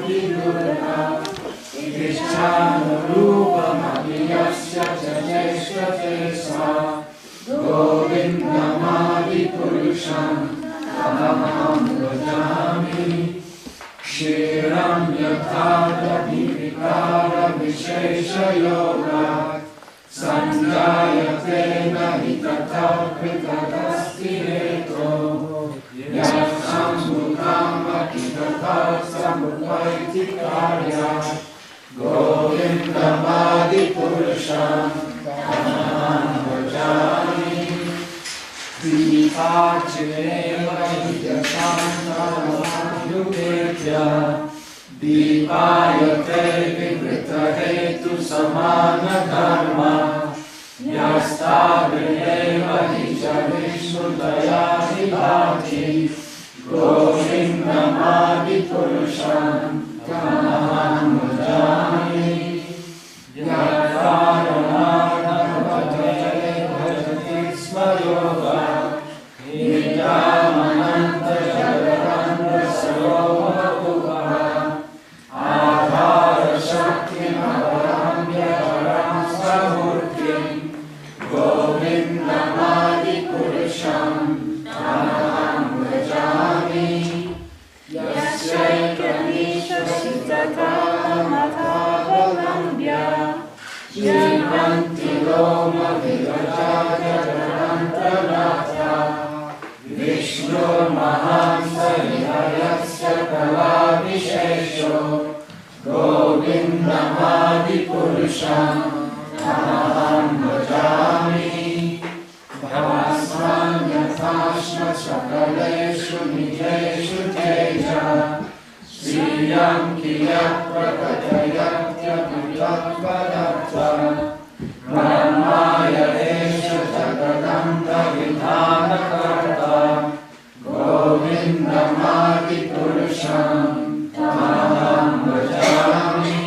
Ishchanurupamabhiyasya Jeshvatesa Govindamadipurusham Tamaham bhajami Shiram yathada vivikara vishesha yoga Sanjayate nahitata pritadasti heto Yasam mukama kitata samupaiti karya Govindamadipurusham Tamaham bhajami Dipachineva hidyasantamayudetya Dipayate vivritahetu samana dharma Yastavineva hijavishnudaya hibhati Govindamadipurusham Tamaham bhajami Yataranadhavate bhajati smayoga Nidyamananta jagaranda sarova Adhara shaktim avaramya param samurtim Govindamadipurusham Tamaham bhajami Yasya Nishasitakamathavalamya Jivanti Roma Virajajarantanatha Vishnu Mahansa Vihayasya Kalavishesho Govindamadipurusham Tamaham bhajami Bhavasman yathashma sakaleshu nijeshu teja Sriyam kiyat prakatayatya vitatpadatta Brahmaya esha jagadanta vidhana karta Govindamadipurusham Tamaham bhajami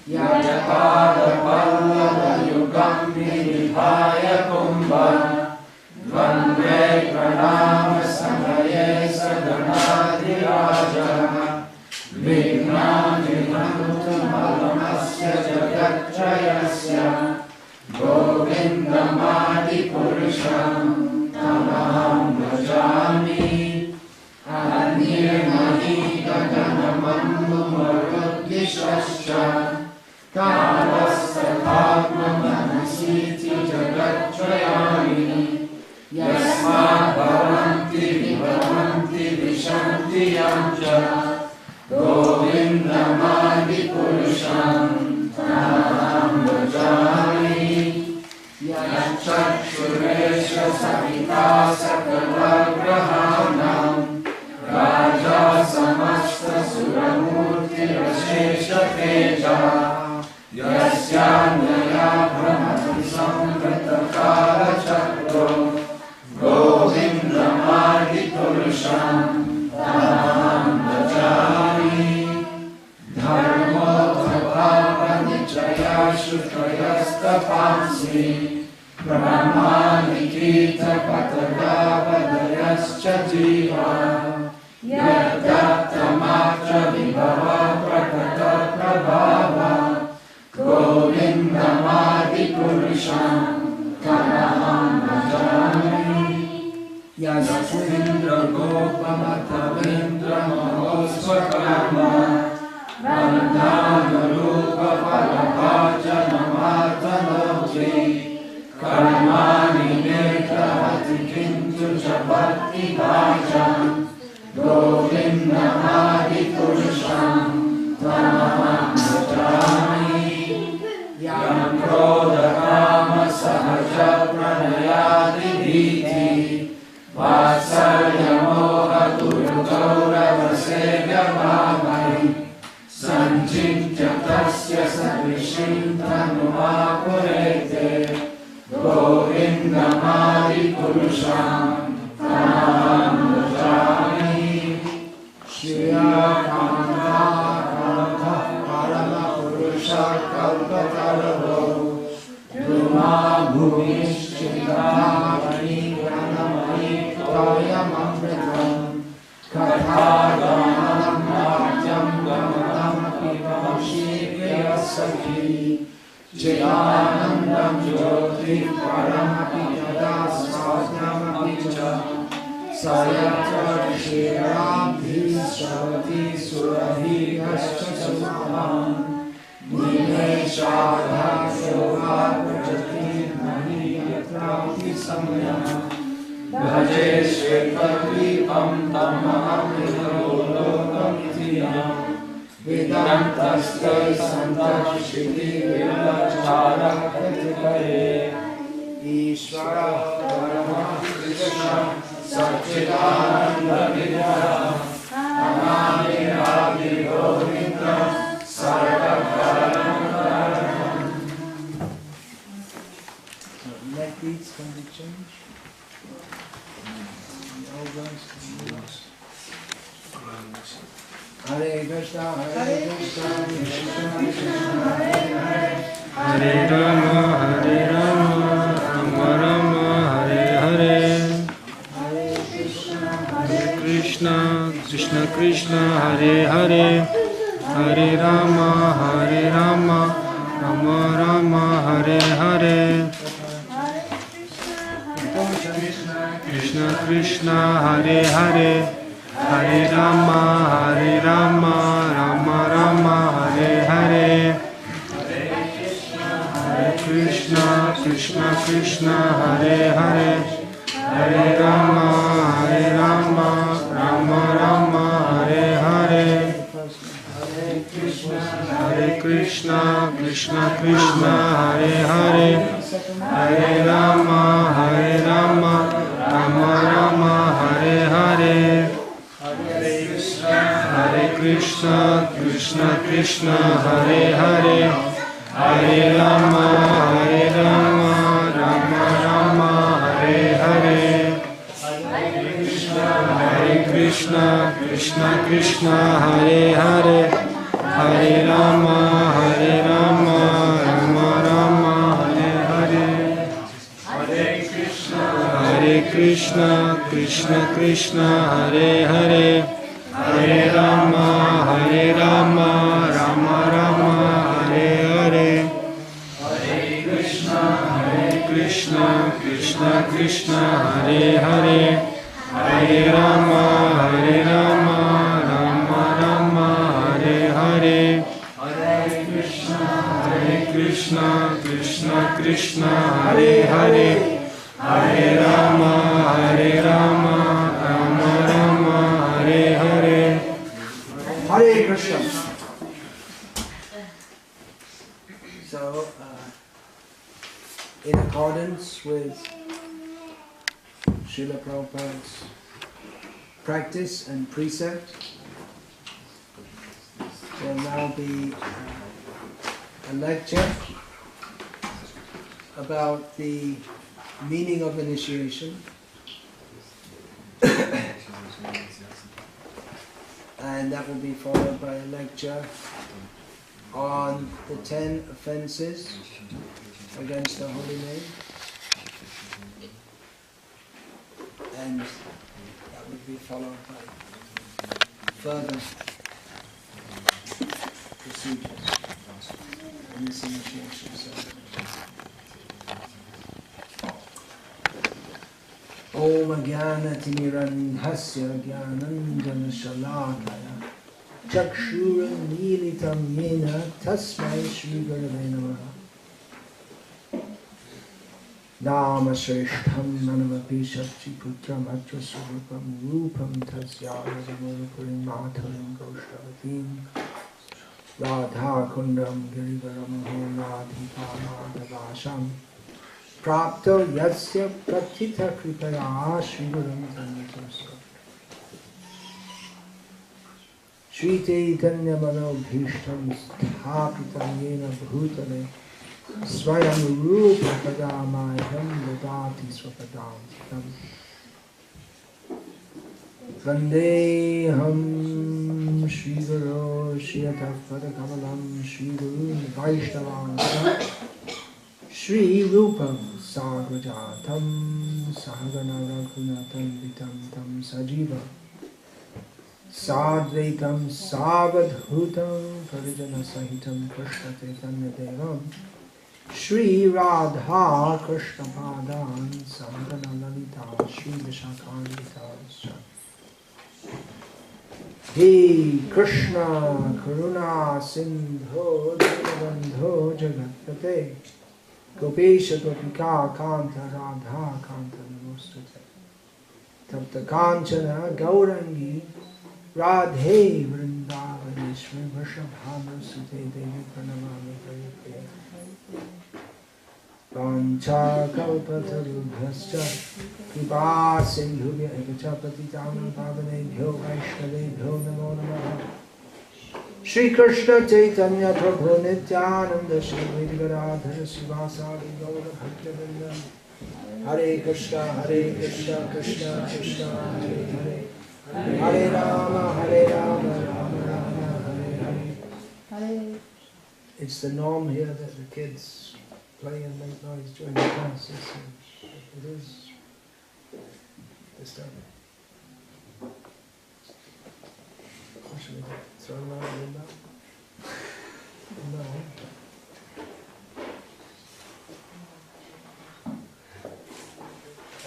Yajapada pallava yugam vidhaya kumbha Vande pranama samaye sadanadiraja Vignani manutamalasya jagattrayasya Govindamadipurusham Tamaham bhajami Anirmani gaganamambu maruddhishasya Kalasathatma manasiti jagattrayani Yasmat bhavanti vibhavanti vishanti yamcha Govindamadipurusham Tamaham bhajami Yachakshuresha savita sakalagrahanam Raja samasta suramurti rashesha teja Yasyanyaya brahmati samritakara chakro Govindamadipurusham Tamaham bhajami Dharmo dharma nichaya shutrayastapamsi Brahmani kita patagavadayascha jiva Yadatta vibhava prakata prabhava Govindamadipurusham Tamaham bhajami Yasindra gopamatavindra mahosvakarma Vandana rupa parabhajanamatanoti Karmani nekrahati kintu jabhakti bhajam Govindamadipurusham Tamaham bhajami Yam krodha kama sahaja pranayadi dhiti Vatsalya moha guru gaurava sevya bhavai Sanchitya tasya sadvishim tanumapurete Govindamadipurusham Tamaham bhajami Shriya Kanta Kanta Parama Purusha Kalpataravo Dhuma Bhumishchita Mani Pranamani Toyam Amritam Katha Gamanam Natyam Gamanam Sakhi Chidanandam Jyoti Paramapi Yada Svatyamapi Cha Sayatra Shirabhi Shavati Surahi Yascha Sumaham Nimeshadha Shova Prajati Nahi Yatrapi Samyam Bhaje Shvetadvipam Tamaham Vidalokam Itiyam Vedantastai Santashiti Vilachara Katipare Ishvara Parama Krishna Satchidananda Vidyam Anani Adi Govinda Sarvakaranam. Neck beats can be changed. Hare Krishna, Hare Krishna, Krishna Krishna, Hare Hare, Hare Rama, Rama Rama, Hare Hare, Hare Krishna, Krishna Krishna, Hare Hare, Hare Rama, Rama Rama, Hare Hare, Krishna Krishna, Hare Hare, Hare Rama, Rama Rama, Hare Hare, Hare Krishna, Krishna Krishna, Hare Hare, Hare Rama, Rama Rama, Hare Hare, Hare Krishna, Krishna Krishna, Hare Hare, Hare Rama, Rama Rama, Hare Hare, Hare Krishna, Krishna Krishna, Hare Hare, Hare Rama, Rama Rama, Hare Hare, Hare Krishna, Krishna Krishna, Hare Hare, Hare Rama, Rama Rama, Hare Hare, Hare Krishna, Krishna Krishna, Hare Hare, Hare Rama, Rama Rama, Hare Hare, Hare Krishna, Krishna Krishna, Hare Hare, Hare Rama, Rama Rama, Hare Hare, Hare Krishna, Krishna Krishna, Hare Hare, Hare Rama, Rama Rama, Hare Hare. Hare Krishna. So, in accordance with Srila Prabhupada's practice and precept, there will now be a lecture about the meaning of initiation. And that will be followed by a lecture on the 10 offenses against the holy name. And that will be followed by further procedures in this initiation ceremony. Om Jnana-timirandhasya Jnananjana-shalakaya Chakshura-militam yena tasmai Shri-Gurave Namaha. Nama-shreshtham nanavapi shakti-putram atra-surupam rupam tasya-yadamurupurim-matarim goshavatim Radha-kundam girivaram-ho-radhika-madhavasham Prapto yasya prathita kripaya Shri-Gurum Tanyatamsa Shri Chaitanya Mano-bhishtam sthapitam yena bhutale Swayam Rupa Padamayam Dadati Swapadantikam Vandeham Shri Guru Shiyatav Padakamalam Shri Guru Vaishnavam Shri Rupam Sagrajatam Sahagana Raghunatam Vitam Tam Sajiva Sadvaitam Savadhutam Parijana Sahitam Krishna Chaitanya Devam Shri Radha Krishna Padan Sandana Lalita Shri Vishakhanita He Krishna Karuna Sindho Dinabandho Jagatpate Gopesha Gopika Kanta Radha Kanta Namostate Tapta Kanchana Gaurangi Radhe Vrindavaneshwari Vrishabhanu Sute Devi Pranamami Paripriya Vancha Kalpatarubhascha Kripa Sindhubhya Evacha Patitanam Pavanebhyo Vaishnavebhyo Namo Namaha Shri Krishna Chaitanya Prabhu Nityananda Shri Gadadhara Sivasadi Gaura Bhaktivinoda Hare Krishna Krishna Krishna Hare Hare Hare Rama Rama Rama Hare. It's the norm here that the kids play and make noise during the classes. It is disturbing. What should we do? Throw them out the window? No.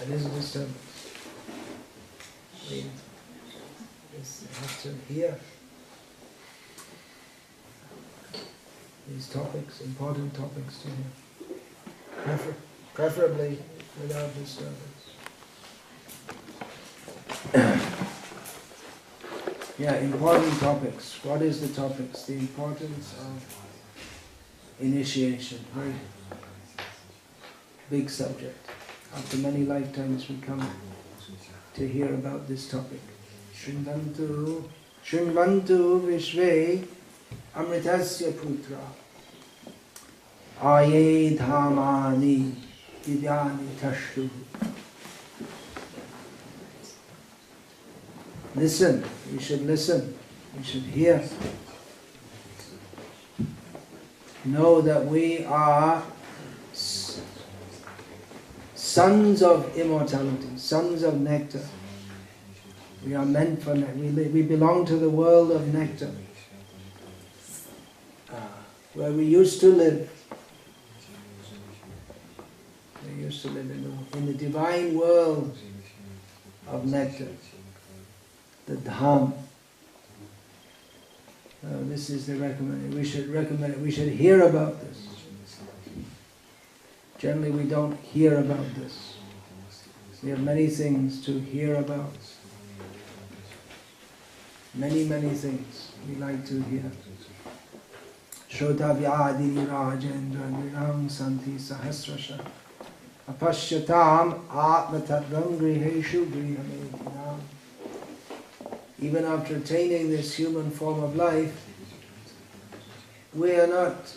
It is a disturbance. We have to hear these topics, important topics to hear, preferably without disturbance. Yeah, important topics. What is the topics? The importance of initiation. Very big subject. After many lifetimes we come to hear about this topic. Shrinvantu Vishve Amritasya Putra Aye Dhamani Divyani Tashtu. Listen, we should listen, we should hear. Know that we are sons of immortality, sons of nectar. We are meant for nectar. We belong to the world of nectar, where we used to live. We used to live in the divine world of nectar, the Dham. This is the recommendation. We should recommend it. We should hear about this. Generally, we don't hear about this. We have many things to hear about. Many things we like to hear. Shrotavyadi Rajendra Viram Santi Sahasrasha Apashyatam Atmatadram Griheshu Grihametinam. Even after attaining this human form of life, we are not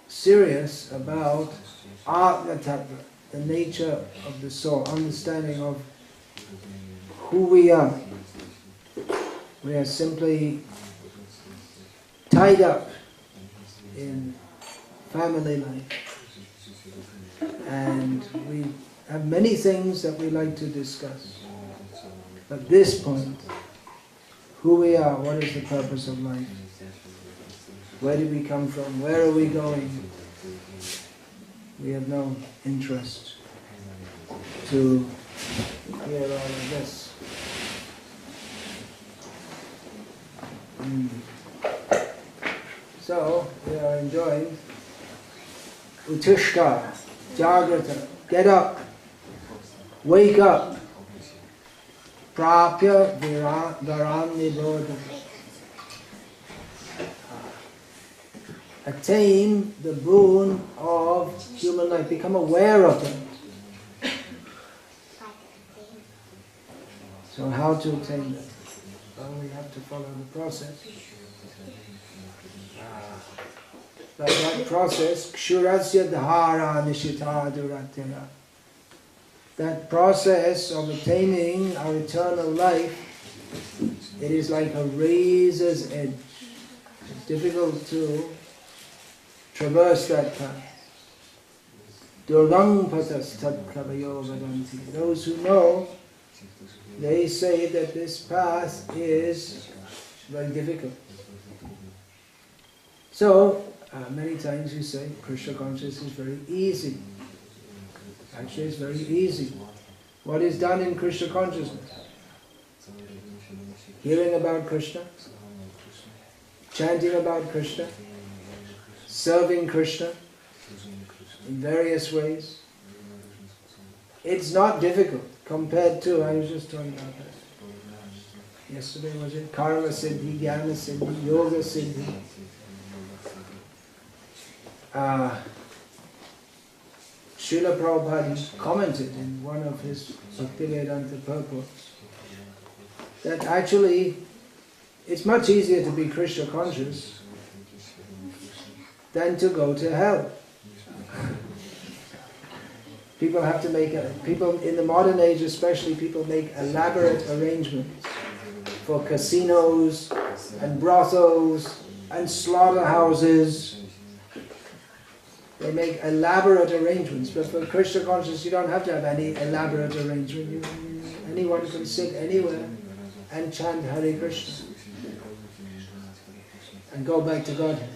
serious about Atma Tattva, the nature of the soul, understanding of who we are. We are simply tied up in family life, and we have many things that we like to discuss. At this point, who we are, what is the purpose of life? Where did we come from? Where are we going? We have no interest to hear all of this. So, we are enjoying Utishka, Jagrata, get up, wake up, Prapya Varam Nibodha. Attain the boon of human life, become aware of it. So how to attain that? Well, we have to follow the process. But that process, Kshurasya Dhara Nishita Duratera, that process of attaining our eternal life, it is like a razor's edge. It's difficult to traverse that path. Durgang patas tat kravayo vadanti. Those who know, they say that this path is very difficult. So, many times you say Krishna consciousness is very easy. Actually, it's very easy. What is done in Krishna consciousness? Hearing about Krishna, chanting about Krishna, serving Krishna in various ways. It's not difficult compared to, I was just talking about that. Yesterday was it? Karma Siddhi, Jnana Siddhi, Yoga Siddhi. Srila Prabhupada commented in one of his Bhaktivedanta purports that actually it's much easier to be Krishna conscious than to go to hell. People have to make, people in the modern age especially, people make elaborate arrangements for casinos and brothels and slaughterhouses. They make elaborate arrangements, but for Krishna consciousness you don't have to have any elaborate arrangement. Anyone can sit anywhere and chant Hare Krishna and go back to Godhead.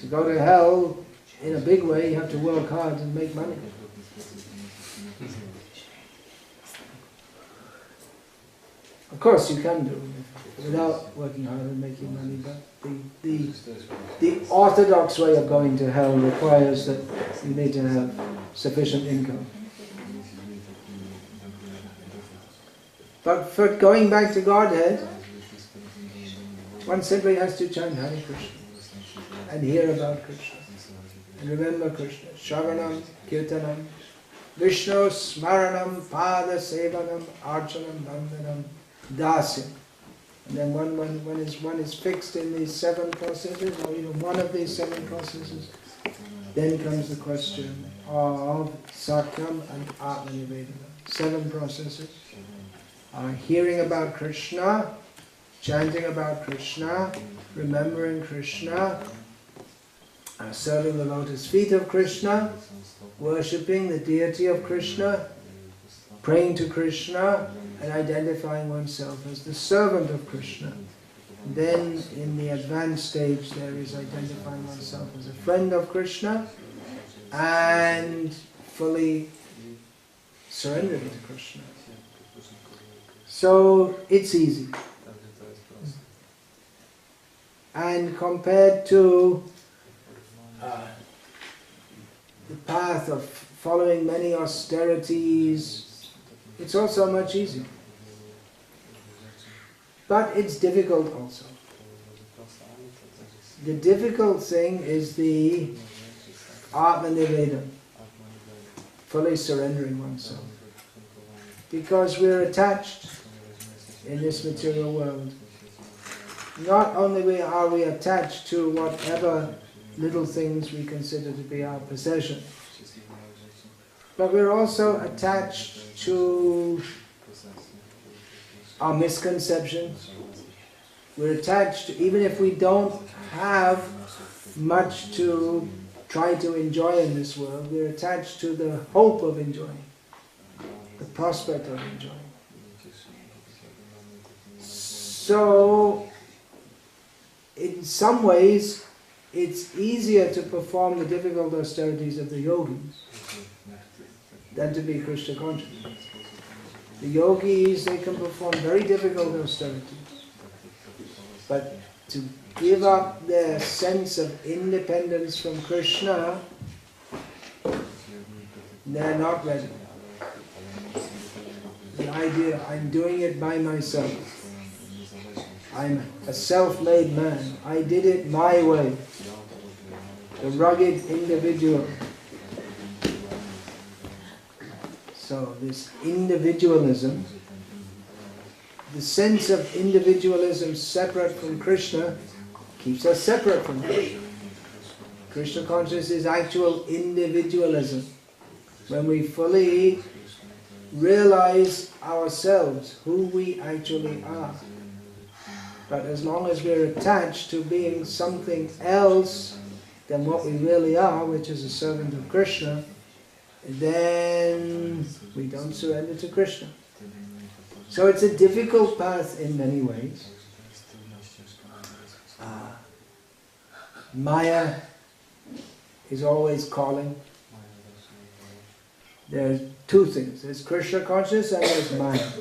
To go to hell in a big way you have to work hard and make money. Of course you can do it without working hard and making money, but the orthodox way of going to hell requires that you need to have sufficient income. But for going back to Godhead, one simply has to chant Hare Krishna and hear about Krishna and remember Krishna. Shravanam, Kirtanam, Vishnu Smaranam, Pada Sevanam, Archanam, Vandanam, Dasyam. And then one is fixed in these 7 processes, or even one of these 7 processes, then comes the question of Sakyam and Atma-nivedana. 7 processes are hearing about Krishna, chanting about Krishna, remembering Krishna, serving the lotus feet of Krishna, worshipping the deity of Krishna, praying to Krishna, and identifying oneself as the servant of Krishna. Then in the advanced stage there is identifying oneself as a friend of Krishna and fully surrendering to Krishna. So it's easy. And compared to the path of following many austerities, it's also much easier. But it's difficult also. The difficult thing is the Atma-nivedana, fully surrendering oneself. Because we're attached in this material world. Not only are we attached to whatever little things we consider to be our possession, but we're also attached to our misconceptions. We're attached to, even if we don't have much to try to enjoy in this world, we're attached to the hope of enjoying, the prospect of enjoying. So, in some ways, it's easier to perform the difficult austerities of the yogis than to be Krishna conscious. The yogis, they can perform very difficult austerities, but to give up their sense of independence from Krishna, they're not ready. The idea, I'm doing it by myself. I'm a self-made man. I did it my way. The rugged individual. So this individualism, the sense of individualism separate from Krishna, keeps us separate from Krishna. Krishna consciousness is actual individualism. When we fully realize ourselves, who we actually are. But as long as we're attached to being something else than what we really are, which is a servant of Krishna, then we don't surrender to Krishna. So it's a difficult path in many ways. Maya is always calling. There are two things. There's Krishna consciousness and there's Maya.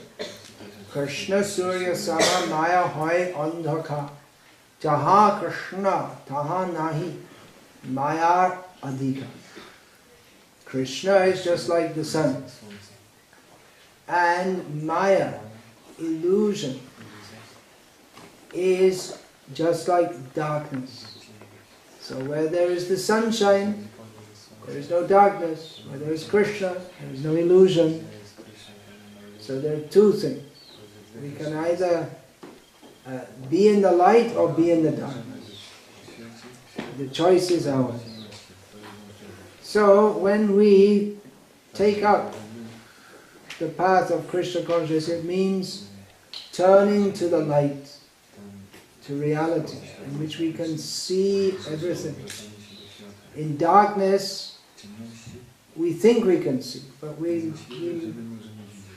Krishna Surya Sama Maya Hoy Andhaka. Jaha Krishna Taha Nahi Maya Adhika. Krishna is just like the sun. And Maya, illusion, is just like darkness. So where there is the sunshine, there is no darkness. Where there is Krishna, there is no illusion. So there are two things. We can either be in the light or be in the darkness. The choice is ours. So when we take up the path of Krishna consciousness, it means turning to the light, to reality, in which we can see everything. In darkness, we think we can see, but we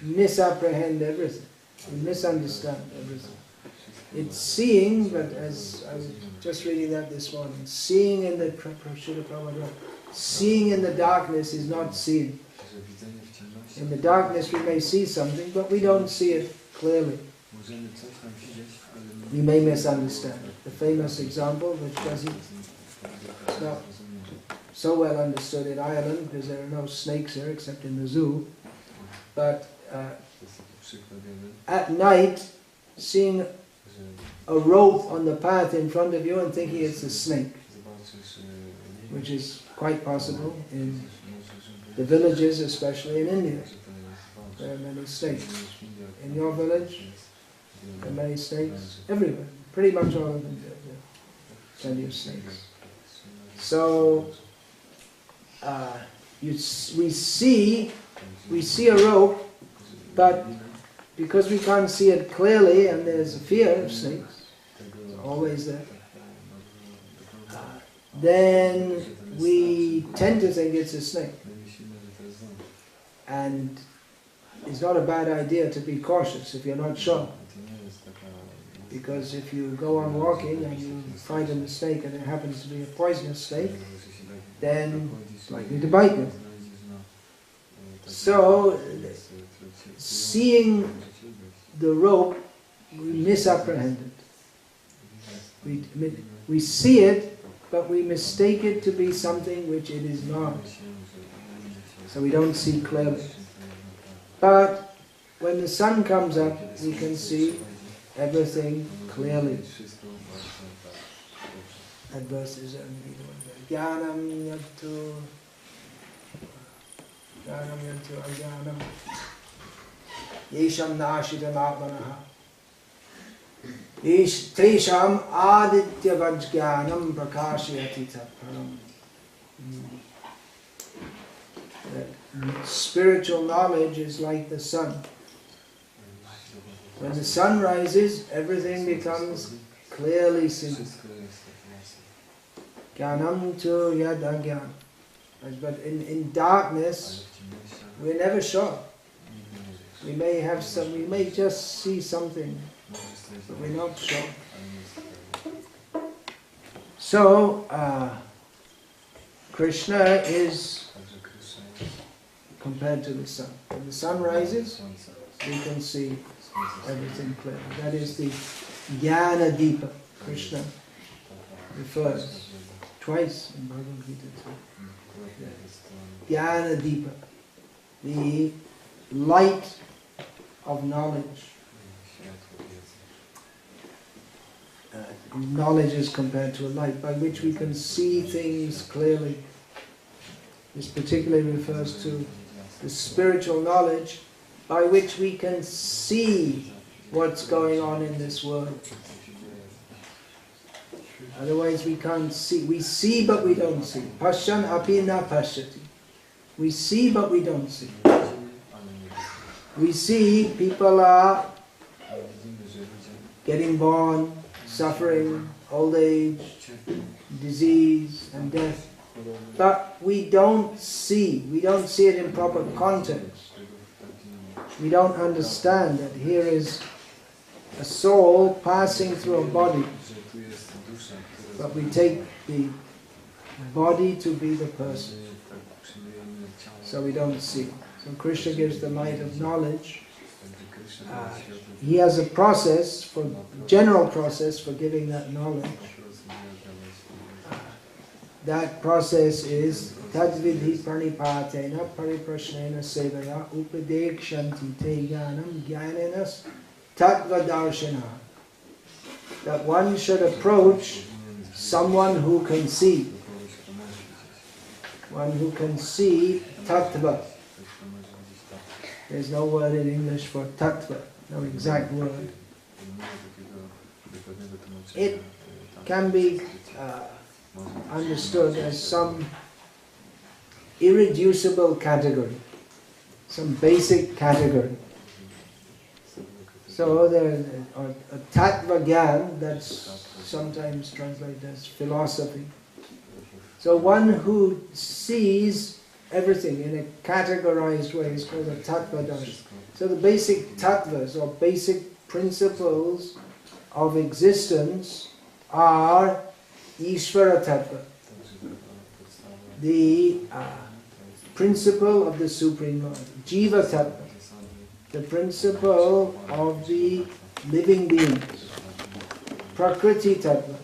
misapprehend everything. We misunderstand everything. It's seeing, but as I was just reading that this morning, seeing in the seeing in the darkness is not seeing. In the darkness we may see something, but we don't see it clearly. We may misunderstand it. The famous example, which it's not so well understood in Ireland, because there are no snakes here except in the zoo, but at night, seeing a rope on the path in front of you and thinking it's a snake, which is quite possible in the villages, especially in India. There are many snakes. In your village, there are many snakes everywhere. Pretty much all of them. There are plenty of snakes. So we see a rope, but because we can't see it clearly, and there's a fear of snakes, it's always there, then we tend to think it's a snake. And it's not a bad idea to be cautious if you're not sure. Because if you go on walking and you find a snake and it happens to be a poisonous snake, then it's likely to bite you. So, seeing the rope, we misapprehend it. We see it, but we mistake it to be something which it is not. So we don't see clearly. But when the sun comes up, we can see everything clearly. That verse is Jnanam yattu ajnanam yesham nashitam atmanaha tesham aditya vajnanam prakashayati tatparam. Spiritual knowledge is like the sun. When the sun rises, everything becomes clearly seen. Jnanam tu yad ajnanam. But in darkness, we're never sure. We may just see something, but we're not sure. So, Krishna is compared to the sun. When the sun rises, we can see everything clearly. That is the Janamastami. Krishna refers twice in Bhagavad Gita too. Janamastami, the light of knowledge. Knowledge is compared to a light by which we can see things clearly. This particularly refers to the spiritual knowledge by which we can see what's going on in this world. Otherwise we can't see. We see but we don't see. Pashyan api na pashyati. We see but we don't see. We see people are getting born, suffering, old age, disease and death. But we don't see it in proper context. We don't understand that here is a soul passing through a body. but we take the body to be the person, so we don't see. So Krishna gives the light of knowledge. He has a process, general process for giving that knowledge. That process is Tadvidhi Pranipatena Pariprashnena Sevaya Upadekshanti Te Jnanam Jnanenas Tattvadarshana. That one should approach someone who can see. One who can see tattva. There's no word in English for tattva, no exact word. It can be understood as some irreducible category, some basic category. So there's a tattva gyan, that's sometimes translated as philosophy. So one who sees everything in a categorized way is called a tattvadarshan. So the basic tattvas or basic principles of existence are Ishvara tattva, the principle of the Supreme Lord. Jiva tattva, the principle of the living beings. Prakriti tattva,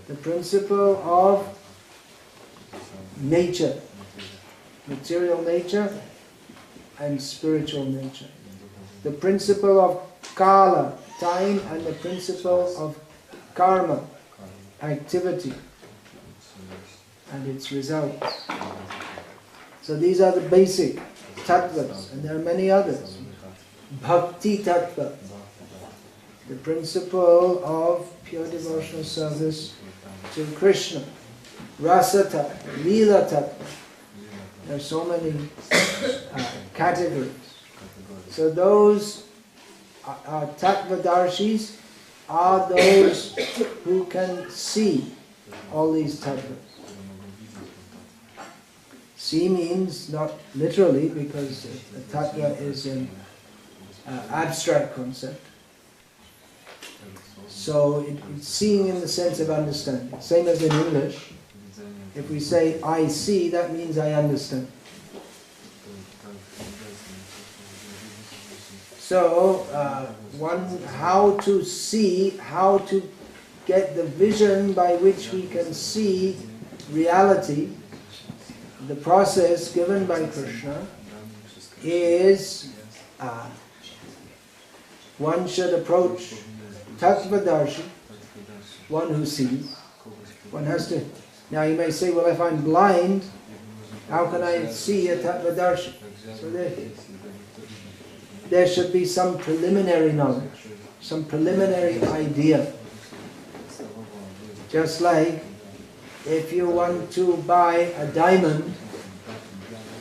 the principle of nature, material nature and spiritual nature. The principle of kala, time, and the principle of karma, activity, and its results. So these are the basic tattvas, and there are many others. Bhakti tattva, the principle of pure devotional service to Krishna. Rasa tattva, lila tattva. There are so many categories. So those are tattvadarshis, are those who can see all these tattvas. See means not literally, because a tattva is an abstract concept. So it's seeing in the sense of understanding. Same as in English. If we say, I see, that means I understand. So, how to see, how to get the vision by which we can see reality, the process given by Krishna is, one should approach Tattvadarshi, one who sees. One has to. Now you may say, well, if I'm blind, how can I see a Tattvadarshi? So there should be some preliminary knowledge, some preliminary idea. Just like if you want to buy a diamond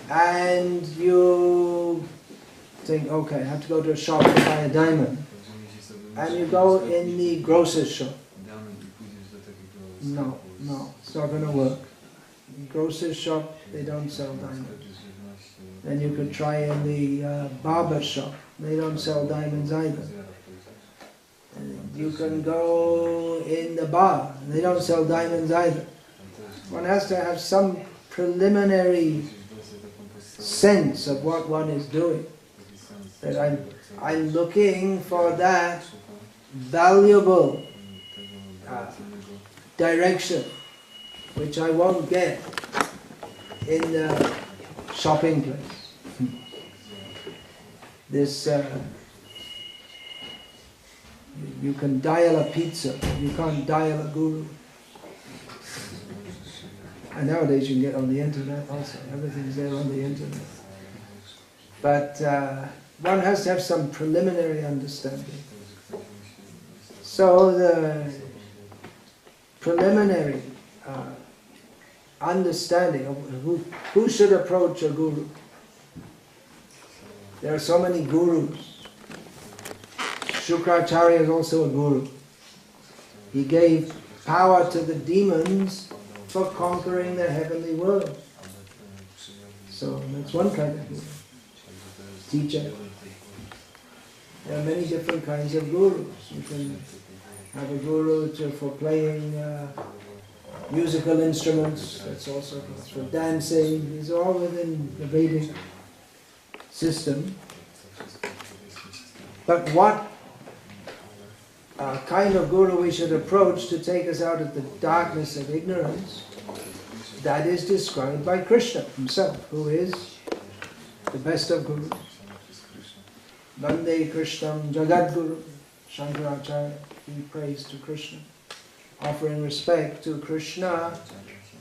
and you think, okay, I have to go to a shop to buy a diamond. And you go in the grocer's shop. No, it's not going to work. In grocer's shop, they don't sell diamonds. Then you could try in the barber shop. They don't sell diamonds either. And you can go in the bar. They don't sell diamonds either. One has to have some preliminary sense of what one is doing. That I'm looking for that valuable direction which I won't get in the shopping place. This you can dial a pizza, you can't dial a guru. And nowadays you can get on the internet also, everything's there on the internet. But one has to have some preliminary understanding. So the preliminary understanding of who should approach a guru. There are so many gurus. Shukracharya is also a guru. He gave power to the demons for conquering the heavenly world. So that's one kind of guru. Teacher. There are many different kinds of gurus. You can have a guru for playing musical instruments, that's also for dancing. These are all within the Vedic system. But what kind of guru we should approach to take us out of the darkness of ignorance, that is described by Krishna himself, who is the best of gurus. Vande Krishnam Jagadguru. Shankaracharya, he prays to Krishna, offering respect to Krishna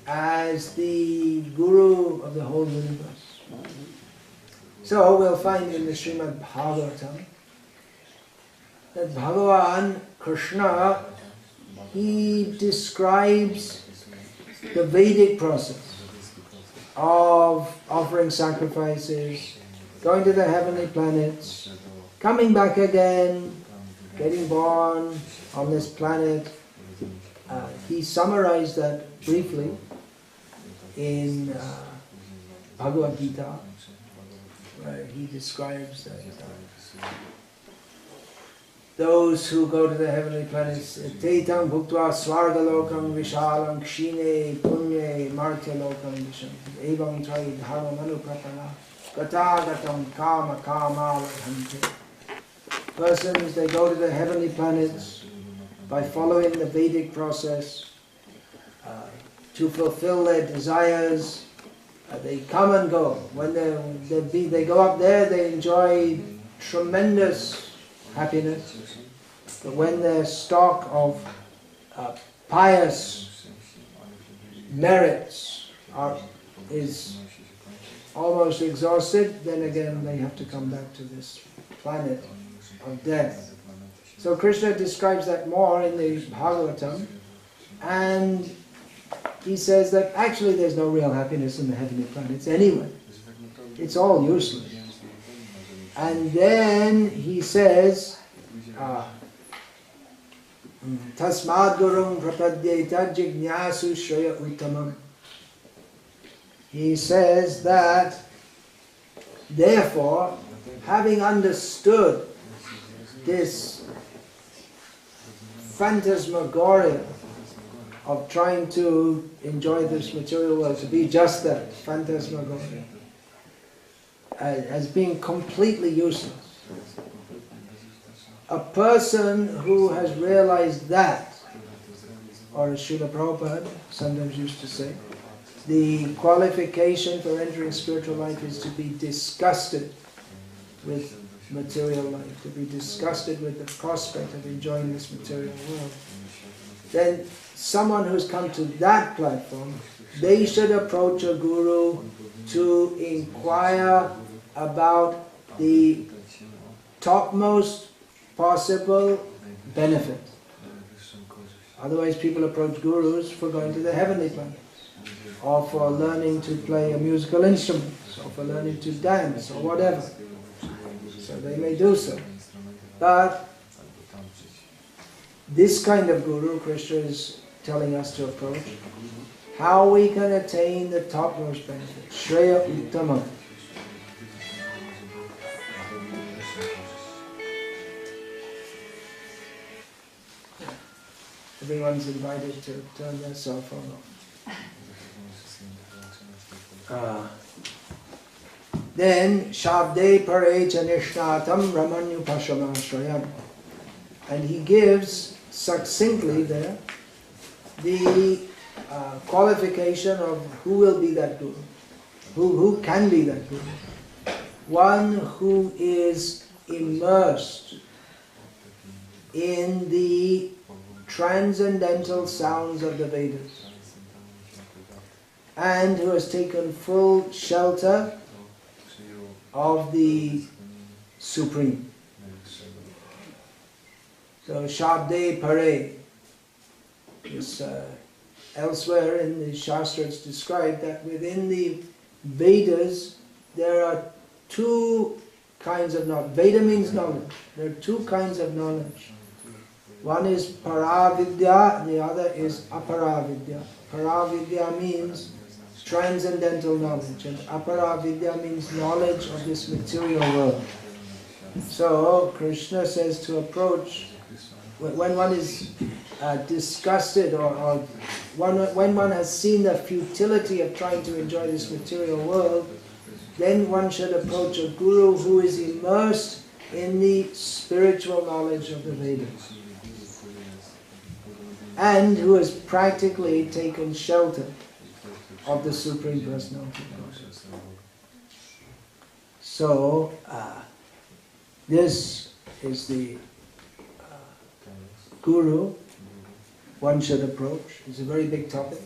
as the guru of the whole universe. So we'll find in the Srimad Bhagavatam that Bhagavan Krishna, he describes the Vedic process of offering sacrifices, going to the heavenly planets, coming back again, getting born on this planet. He summarized that briefly in Bhagavad Gita, where he describes that those who go to the heavenly planets, Taitam bhuktva svargalokam vishalam kshine punye martyalokam vishanti evam trai dharma manupratana gatagatam kama kama ladhante. Persons, they go to the heavenly planets by following the Vedic process to fulfill their desires. They come and go. When they go up there, they enjoy tremendous happiness. But when their stock of pious merits is almost exhausted, then again they have to come back to this planet of death. So Krishna describes that more in the Bhagavatam, and he says that actually there's no real happiness in the heavenly planets anyway. It's all useless. And then he says, Tasmad Gurum Prapadyeta Jignasu Shreya Uttamam. He says that, therefore, having understood this phantasmagoria of trying to enjoy this material world, to be just that, phantasmagoria, as being completely useless. A person who has realized that, or as Srila Prabhupada sometimes used to say, the qualification for entering spiritual life is to be disgusted with material life, to be disgusted with the prospect of enjoying this material world. Then someone who's come to that platform, they should approach a guru to inquire about the topmost possible benefit. Otherwise people approach gurus for going to the heavenly planets, or for learning to play a musical instrument, or for learning to dance, or whatever. So they may do so. But this kind of guru, Krishna is telling us to approach, how we can attain the topmost benefit. Shreya Uttama. Everyone's invited to turn their cell phone off. Then, Shabde Pare Janishnatam Ramanyu Pashamashrayam. And he gives succinctly there the qualification of who will be that guru, who can be that guru. One who is immersed in the transcendental sounds of the Vedas, and who has taken full shelter of the Supreme. So Shabde Pare is elsewhere in the Shastra it's described that within the Vedas there are two kinds of knowledge. Veda means knowledge. There are two kinds of knowledge. One is Paravidya and the other is Aparavidya. Paravidya means transcendental knowledge, and Aparavidya means knowledge of this material world. So Krishna says to approach when one is disgusted or when one has seen the futility of trying to enjoy this material world, then one should approach a guru who is immersed in the spiritual knowledge of the Vedas and who has practically taken shelter of the Supreme Personality of Godhead. So, this is the guru one should approach. It's a very big topic.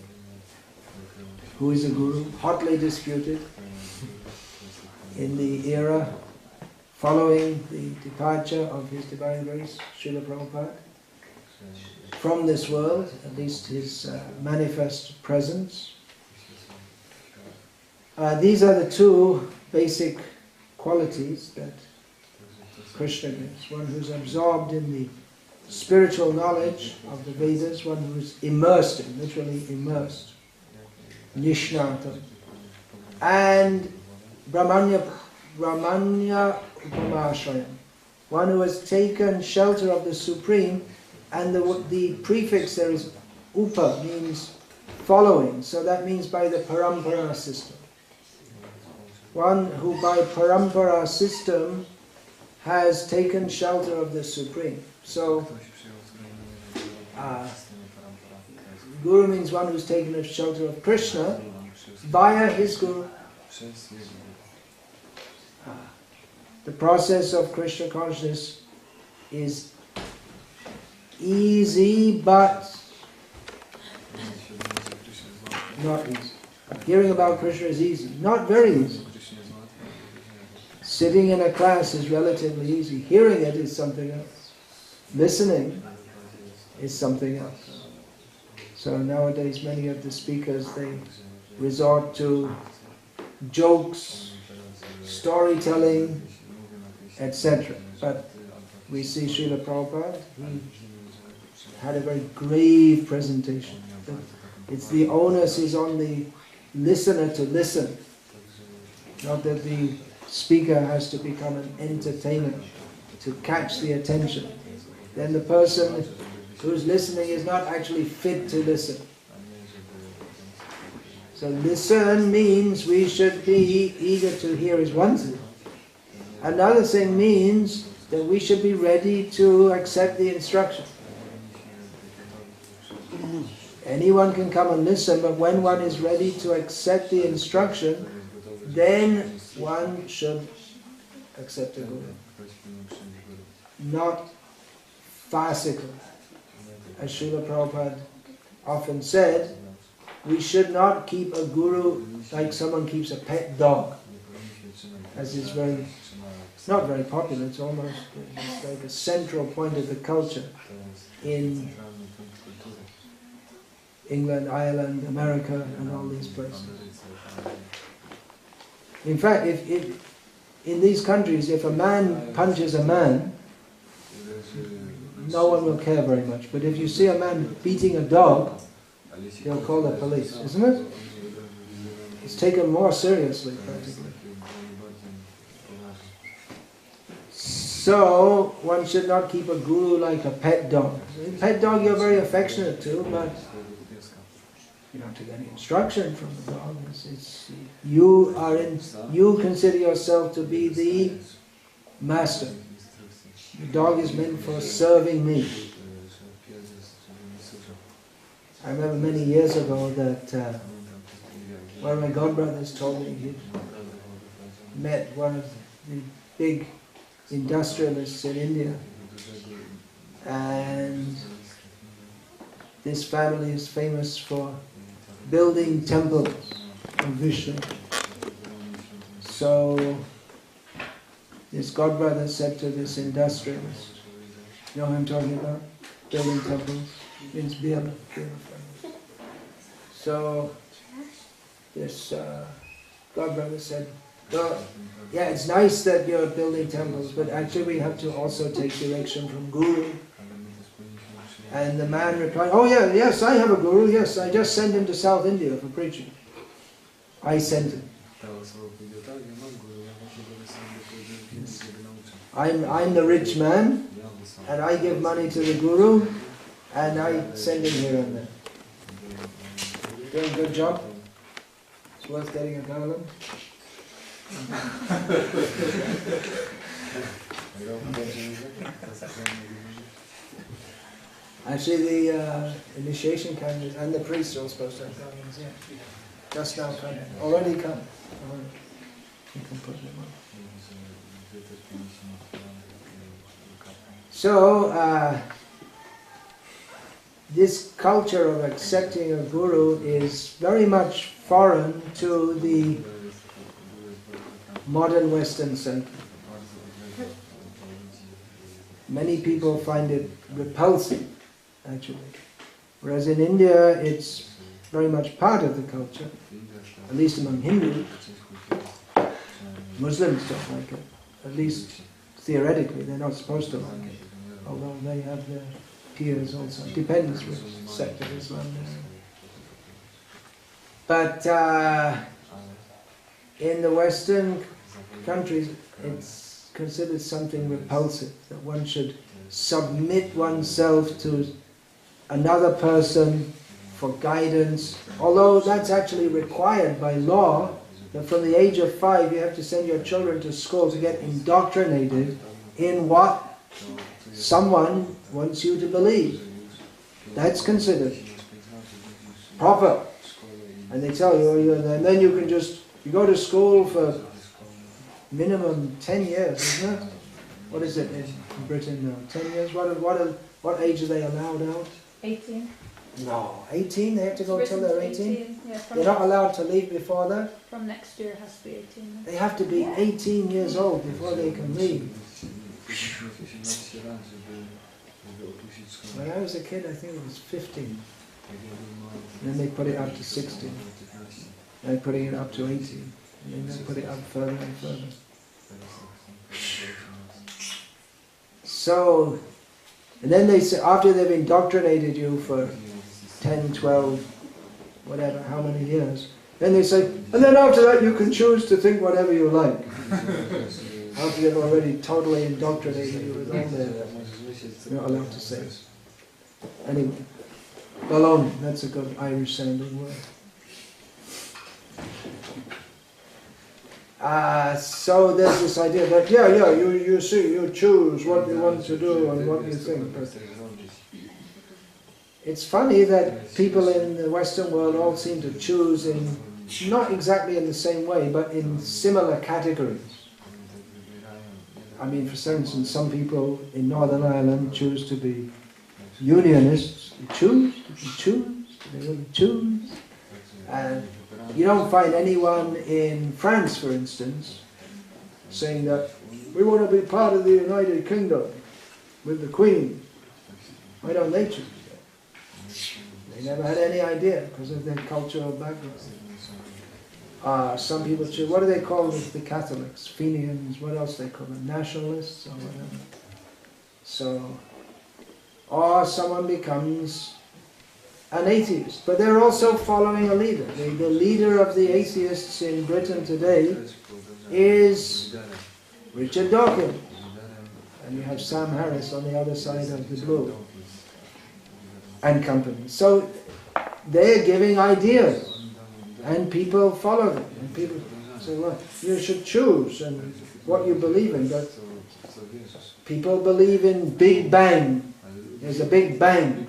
Who is a guru? Hotly disputed in the era following the departure of His Divine Grace, Srila Prabhupada, from this world, at least his manifest presence. These are the two basic qualities that Krishna gives. One who's absorbed in the spiritual knowledge of the Vedas, one who's immersed in, literally immersed, nishnata, and Brahmanya Upamashrayam, one who has taken shelter of the Supreme, and the prefix there is upa, means following, so that means by the parampara system. One who by parampara system has taken shelter of the Supreme. So, Guru means one who's taken a shelter of Krishna via his Guru. The process of Krishna consciousness is easy, but not easy. Hearing about Krishna is easy, not very easy. Sitting in a class is relatively easy. Hearing it is something else. Listening is something else. So nowadays many of the speakers, they resort to jokes, storytelling, etc. But we see Srila Prabhupada, he had a very grave presentation. It's the onus is on the listener to listen, not that the speaker has to become an entertainer to catch the attention. Then the person who's listening is not actually fit to listen. So listen means we should be eager to hear is one thing. Another thing means that we should be ready to accept the instruction. Anyone can come and listen, but when one is ready to accept the instruction, then one should accept the Guru. Not farcical. As Srila Prabhupada often said, we should not keep a Guru like someone keeps a pet dog. As is very, it's not very popular, it's almost it's like a central point of the culture in England, Ireland, America, and all these places. In fact, if in these countries, if a man punches a man, no one will care very much. But if you see a man beating a dog, they'll call the police, isn't it? It's taken more seriously, practically. So, one should not keep a guru like a pet dog. A pet dog you're very affectionate to, but you don't take any instruction from the dog. You consider yourself to be the master. The dog is meant for serving me. I remember many years ago that one of my godbrothers told me he met one of the big industrialists in India, and this family is famous for building temples of Vishnu. So this godbrother said to this industrialist, you know who I'm talking about? Building temples means build. So this godbrother said, well, yeah, it's nice that you're building temples, but actually we have to also take direction from Guru. And the man replied, oh yeah, yes, I have a Guru, yes, I just sent him to South India for preaching. I sent him. I'm the rich man, and I give money to the guru, and I send him here and there. Doing a good job. It's worth getting a garland. Actually, the initiation candles and the priests are all supposed to have garlands, yeah. Just now come. Already come. You can put them on. So, this culture of accepting a guru is very much foreign to the modern Western center. Many people find it repulsive, actually. Whereas in India, it's very much part of the culture, at least among Hindus. Muslims don't like it, at least theoretically, they're not supposed to like it, although they have their peers also. It depends which sect of Islam they're in. But in the Western countries, it's considered something repulsive, that one should submit oneself to another person for guidance, although that's actually required by law, that from the age of 5 you have to send your children to school to get indoctrinated in what someone wants you to believe. That's considered proper. And they tell you, and then you can just, you go to school for minimum 10 years, isn't it? What is it in Britain now? 10 years? What age are they allowed out? 18. No, 18? They have to go till they're 18? Yeah, they're not allowed to leave before that? From next year it has to be 18. They have to be 18 years old before they can leave. When I was a kid, I think it was 15. And then they put it up to 16. They're putting it up to 18. And then they put it up further and further. So, and then they say, after they've indoctrinated you for 10, 12, whatever, how many years, then they say, and then after that you can choose to think whatever you like. After they've already totally indoctrinated you with all their, you're not allowed to say. Anyway, baloney, that's a good Irish sounding word. So there's this idea that, you see, you choose what you want to do and what you think. But it's funny that people in the Western world all seem to choose in, not exactly in the same way, but in similar categories. I mean, for instance, some people in Northern Ireland choose to be unionists. They choose, they really choose. And you don't find anyone in France, for instance, saying that we want to be part of the United Kingdom with the Queen. Why don't they choose that? They never had any idea because of their cultural background. Some people choose, what do they call the Catholics? Fenians, what else they call them? Nationalists or whatever. So, or someone becomes an atheist, but they're also following a leader. The leader of the atheists in Britain today is Richard Dawkins, and you have Sam Harris on the other side of the blue, and company. So they're giving ideas, and people follow them, and people say, well, you should choose and what you believe in, but people believe in Big Bang. There's a Big Bang.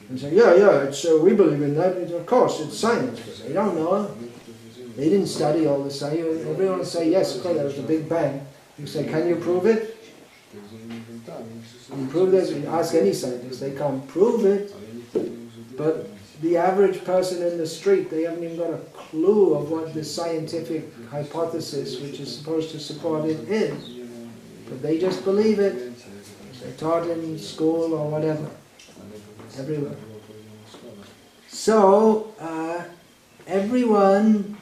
And say, it's, we believe in that. Of course, it's science, but they don't know. They didn't study all the science. Everyone will say, yes, of course, there was a Big Bang. You say, can you prove it? You prove this? You ask any scientist, they can't prove it. But the average person in the street, they haven't even got a clue of what the scientific hypothesis, which is supposed to support it, is. But they just believe it. They're taught in school or whatever. Everywhere. So, everyone,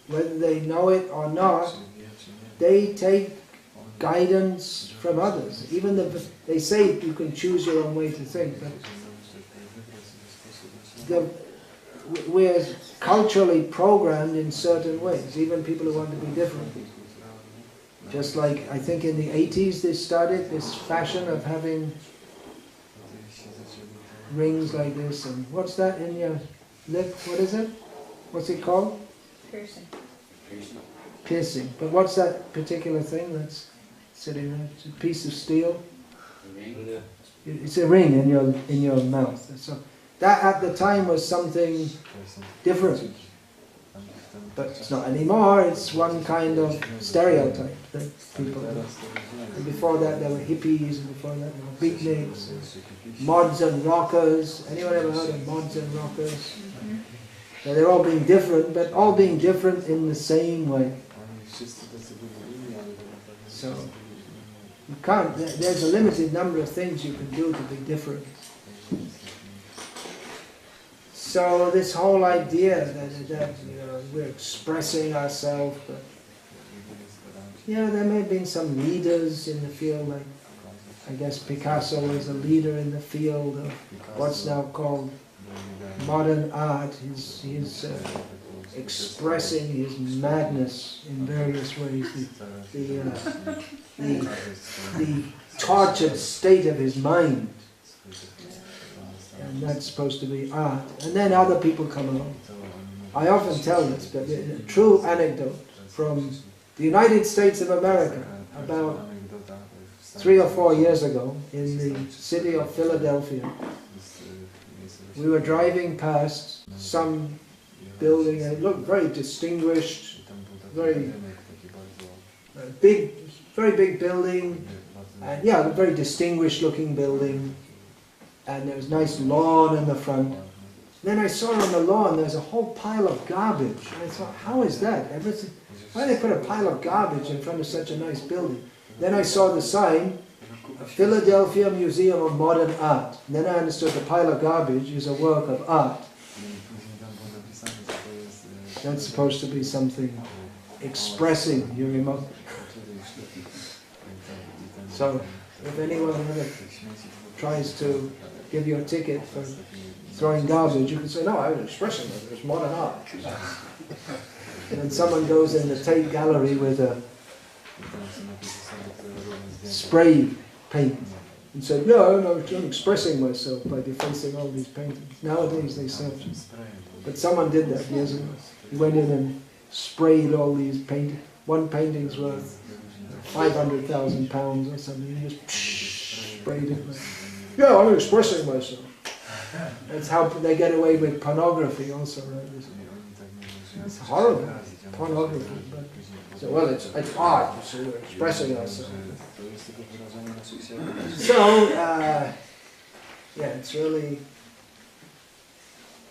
whether they know it or not, they take guidance from others. Even they say you can choose your own way to think, but we're culturally programmed in certain ways, even people who want to be different. Just like, I think in the 80s they started this fashion of having rings like this, and what's that in your lip? What is it? What's it called? Piercing. Piercing. But what's that particular thing that's sitting there? It's a piece of steel. It's a ring in your mouth. So that at the time was something different. But it's not anymore. It's one kind of stereotype that people have. And before that there were hippies, and before that there were beatniks, and mods and rockers. Anyone ever heard of mods and rockers? So they're all being different, but all being different in the same way. So you can't. There's a limited number of things you can do to be different. So this whole idea that we're expressing ourselves, but yeah, there may have been some leaders in the field, like I guess Picasso was a leader in the field of what's now called modern art. He's expressing his madness in various ways, the tortured state of his mind. And that's supposed to be art. And then other people come along. I often tell this, but a true anecdote from the United States of America, about 3 or 4 years ago, in the city of Philadelphia. We were driving past some building, and it looked very distinguished, very big building, and yeah, a very distinguished looking building. And there was nice lawn in the front. Then I saw on the lawn there's a whole pile of garbage. And I thought, how is that? Everything, why do they put a pile of garbage in front of such a nice building? Then I saw the sign, Philadelphia Museum of Modern Art. And then I understood the pile of garbage is a work of art. That's supposed to be something expressing your emotion. So, if anyone ever tries to give you a ticket for throwing garbage, you can say, no, I was expressing it, it's modern art. And then someone goes in the Tate Gallery with a spray paint and said, no, I'm expressing myself by defacing all these paintings. Nowadays they sell them. But someone did that years ago. He went in and sprayed all these paintings. One painting's worth £500,000 or something. He just sprayed it. Yeah, I'm expressing myself. That's how they get away with pornography also, right? It's horrible, pornography. But, so, well, it's art, so we're expressing ourselves. So, yeah, it's really...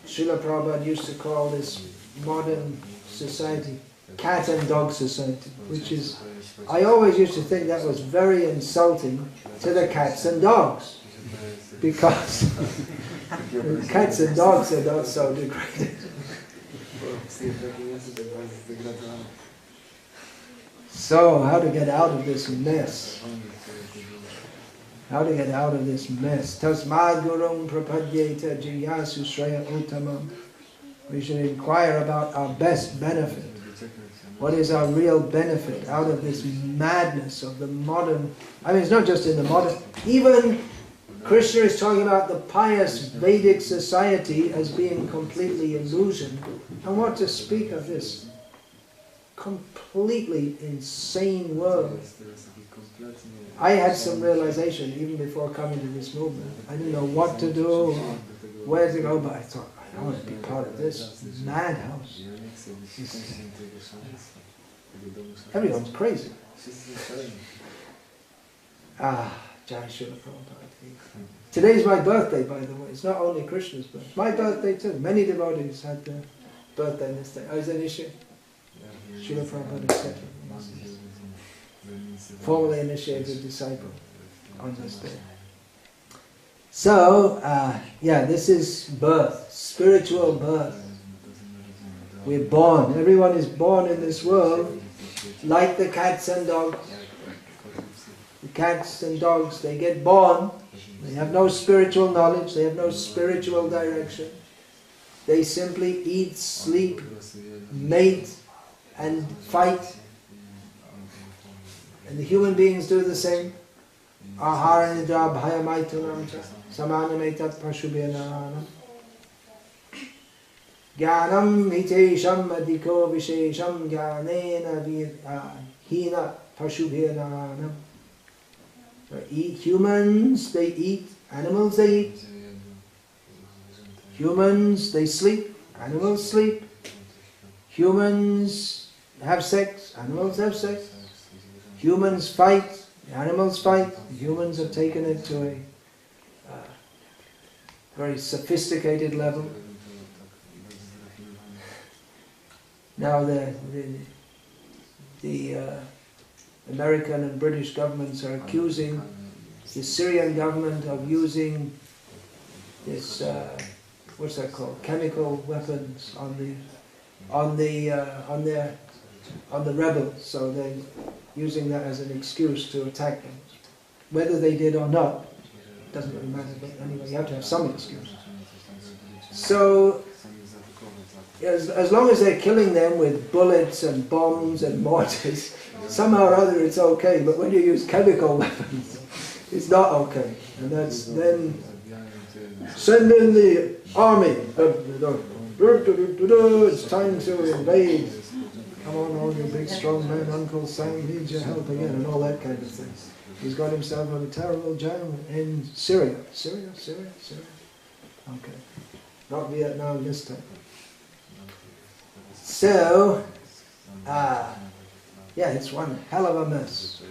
Srila Prabhupada used to call this modern society cat and dog society, which is... I always used to think that was very insulting to the cats and dogs. Because cats and dogs are not so degraded. So, how to get out of this mess? How to get out of this mess? Tasmad gurum prapadyeta jiyasu shreya uttamam. We should inquire about our best benefit. What is our real benefit out of this madness of the modern... I mean, it's not just in the modern... Even Krishna is talking about the pious Vedic society as being completely illusion. And what to speak of this completely insane world. I had some realization even before coming to this movement. I didn't know what to do, where to go, but I thought, I want to be part of this madhouse. Everyone's crazy. Jai Srila Prabhupada. Today's my birthday, by the way. It's not only Krishna's birthday. My birthday too. Many devotees had their birthday this day. I was initiated. Srila Prabhupada, etc. Formally initiated disciple on this day. So, yeah, this is birth, spiritual birth. We're born. Everyone is born in this world like the cats and dogs. The cats and dogs, they get born. They have no spiritual knowledge. They have no spiritual direction. they simply eat, sleep, mate, and fight. And the human beings do the same. Ahara nidra bhayamaitunam samanamaitat pashubhenanam. Jnanam hitesham adhiko vishesham jnanena hina pashubhenanam. So eat humans, they eat, animals they eat. Humans, they sleep, animals sleep. Humans have sex, animals have sex. Humans fight, animals fight. Humans have taken it to a very sophisticated level. Now the American and British governments are accusing the Syrian government of using this what's that called? Chemical weapons on the rebels. So they're using that as an excuse to attack them. Whether they did or not doesn't really matter. But anyway, you have to have some excuse. So as long as they're killing them with bullets and bombs and mortars, somehow or other it's okay. But when you use chemical weapons, it's not okay. And that's then send in the army. It's time to invade. Come on, all you big strong men, Uncle Sam needs your help again, and all that kind of thing. He's got himself in a terrible jam in Syria. Syria. Okay. Not Vietnam this time. So, yeah, it's one hell of a mess.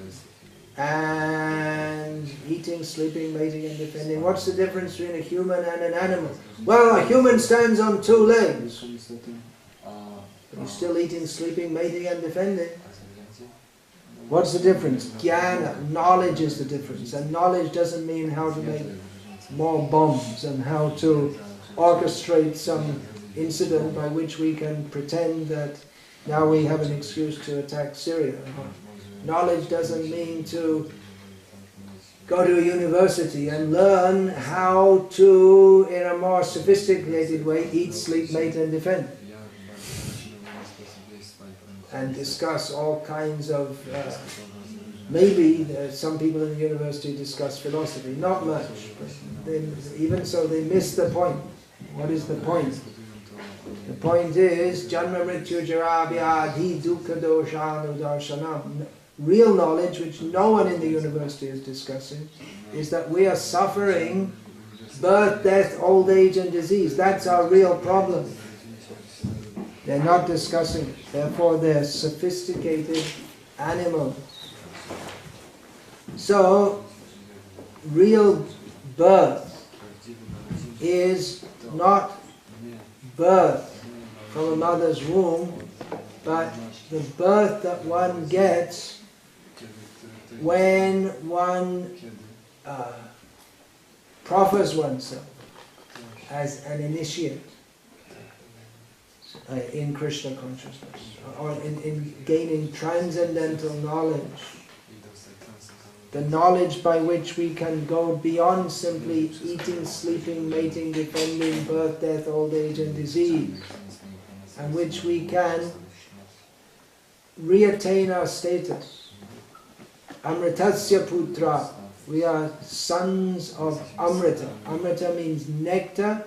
And eating, sleeping, mating and defending. What's the difference between a human and an animal? Well, a human stands on two legs. But he's still eating, sleeping, mating and defending. What's the difference? Jnana, knowledge is the difference. And knowledge doesn't mean how to make more bombs and how to orchestrate some incident by which we can pretend that now we have an excuse to attack Syria. Knowledge doesn't mean to go to a university and learn how to, in a more sophisticated way, eat, sleep, mate and defend. And discuss all kinds of, maybe some people in the university discuss philosophy, not much, but even so they miss the point. What is the point? The point is, Janma Mrityu Jara Vyadhi Dukkha Doshanu Darshanam. Real knowledge, which no one in the university is discussing, is that we are suffering birth, death, old age and disease. That's our real problem. They're not discussing it. Therefore, they're sophisticated animals. So, real birth is not birth from a mother's womb, but the birth that one gets when one proffers oneself as an initiate in Krishna consciousness, or in gaining transcendental knowledge. The knowledge by which we can go beyond simply eating, sleeping, mating, defending, birth, death, old age and disease, and which we can reattain our status. Amritasya putra. We are sons of Amrita. Amrita means nectar,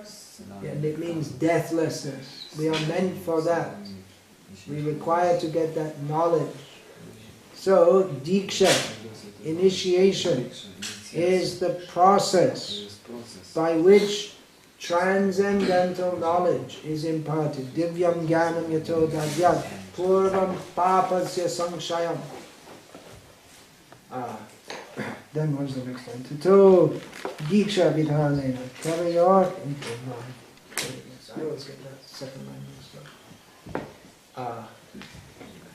and it means deathlessness. We are meant for that. We require to get that knowledge. So, Diksha, initiation, is the process by which transcendental knowledge is imparted. Divyam jnanam yato davyat purvam papasya sankshayam. Then what's the next one? Tato Diksha vidhanena. Carry on into life. I always get that second line mixed up.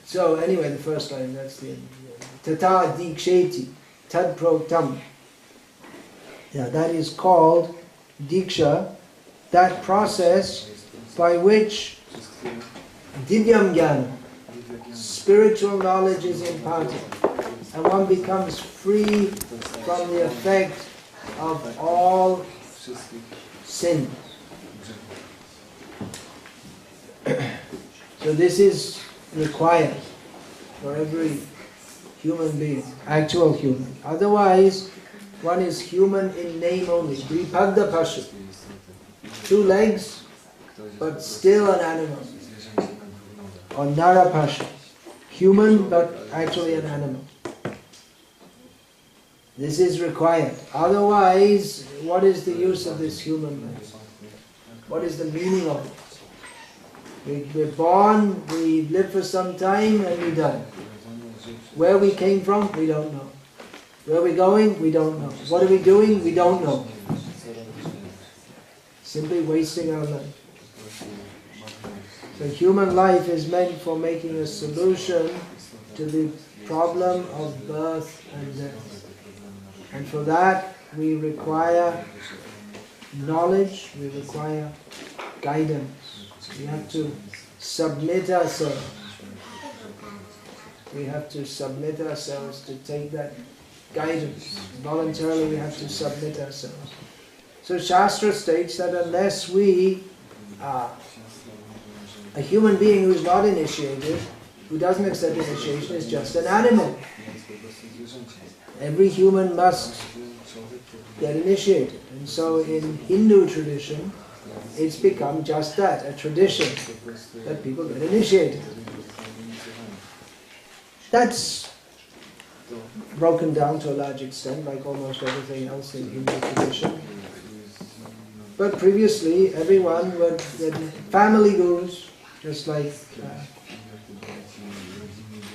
So anyway, the first line, that's the Tata Diksheti Tad Protam. Yeah, that is called Diksha, that process by which Divyam Jnana, spiritual knowledge is imparted, and one becomes free from the effect of all sin. So this is required for every human being, actual human. Otherwise, one is human in name only. Dvipagda Pashu. 2 legs, but still an animal. Or Nara Pashu. Human, but actually an animal. This is required. Otherwise, what is the use of this human life? What is the meaning of it? We're born, we live for some time, and we die. Where we came from, we don't know. Where we're going, we don't know. What are we doing, we don't know. Simply wasting our life. So human life is meant for making a solution to the problem of birth and death. And for that, we require knowledge, we require guidance. We have to submit ourselves. We have to submit ourselves to take that guidance. Voluntarily we have to submit ourselves. So Shastra states that unless we, a human being who is not initiated, who doesn't accept initiation, is just an animal. Every human must get initiated. And so in Hindu tradition, it's become just that, a tradition, that people get initiated. That's broken down to a large extent, like almost everything else in Hindu tradition. But previously, everyone would family gurus, just like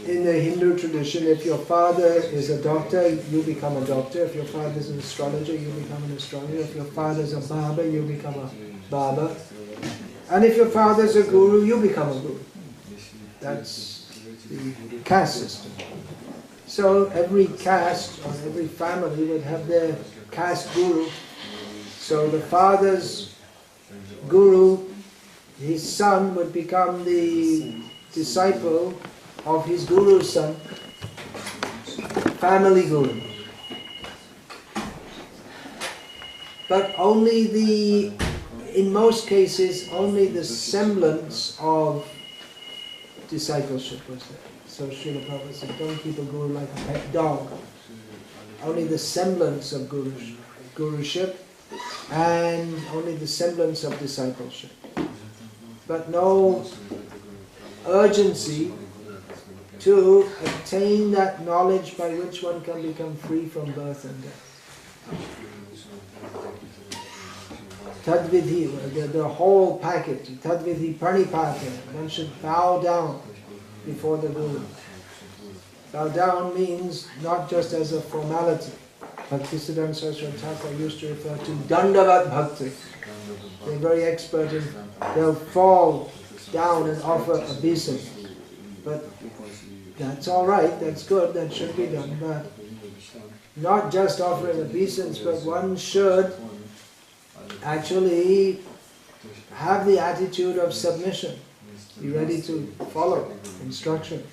in the Hindu tradition, if your father is a doctor, you become a doctor. If your father is an astrologer, you become an astrologer. If your father is a barber, you become a barber. And if your father is a guru, you become a guru. That's the caste system. So every caste or every family would have their caste guru. So the father's guru, his son, would become the disciple of his guru's son, family guru. But only in most cases, only the semblance of discipleship was there. So Srila Prabhupada said, don't keep a guru like a pet dog. Only the semblance of guruship and only the semblance of discipleship. But no urgency to attain that knowledge by which one can become free from birth and death. Tadvidhi, the whole package, Tadvidhi Pranipata, one should bow down before the Guru. Bow down means not just as a formality. Bhaktisiddhanta Saraswati Thakur used to refer to Dandavat Bhakti. They're very expert in, they'll fall down and offer obeisance. But that's all right, that's good, that should be done. But not just offering obeisance, but one should actually have the attitude of submission. Be ready to follow instruction.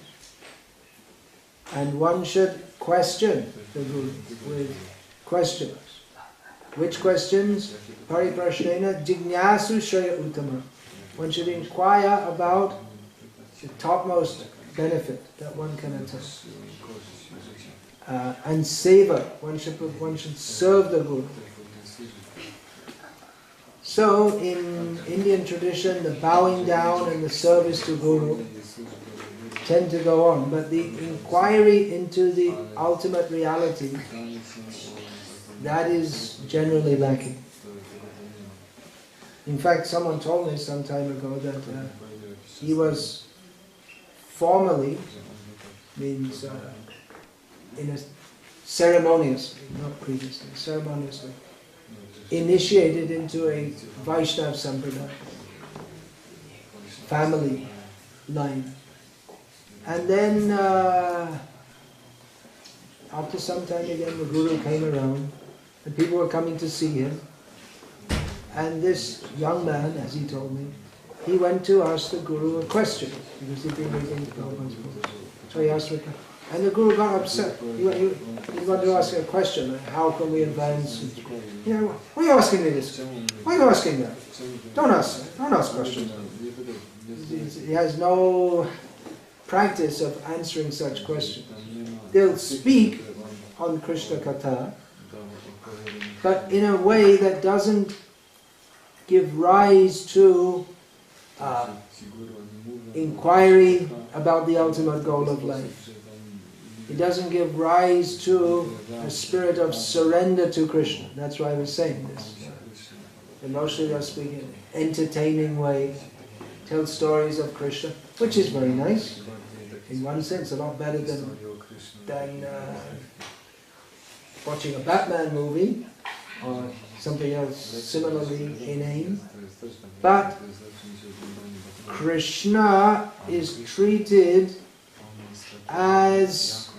And one should question the Guru with questions. Which questions? Pariprashnena jignasu shaya uttama. One should inquire about the topmost benefit that one can attain. And seva, one should serve the Guru. So in Indian tradition, the bowing down and the service to Guru tend to go on, but the inquiry into the ultimate reality, that is generally lacking. In fact, someone told me some time ago that he was formally, means in a ceremoniously, not previously, ceremoniously, initiated into a Vaishnava Sampradaya, family line. And then after some time again the Guru came around and people were coming to see him. And this young man, as he told me, he went to ask the Guru a question because he'd been reading Prabhupada's books. So he asked him, And the Guru got upset. He wanted to ask a question, like, how can we advance? You know, why are you asking me this? Why are you asking that? Don't ask questions. He has no practice of answering such questions. They'll speak on Krishna Katha, but in a way that doesn't give rise to inquiry about the ultimate goal of life. It doesn't give rise to a spirit of surrender to Krishna. That's why I was saying this. Mostly they'll speak in an entertaining way, tell stories of Krishna, which is very nice. In one sense, a lot better than watching a Batman movie or something else similarly inane. But Krishna is treated as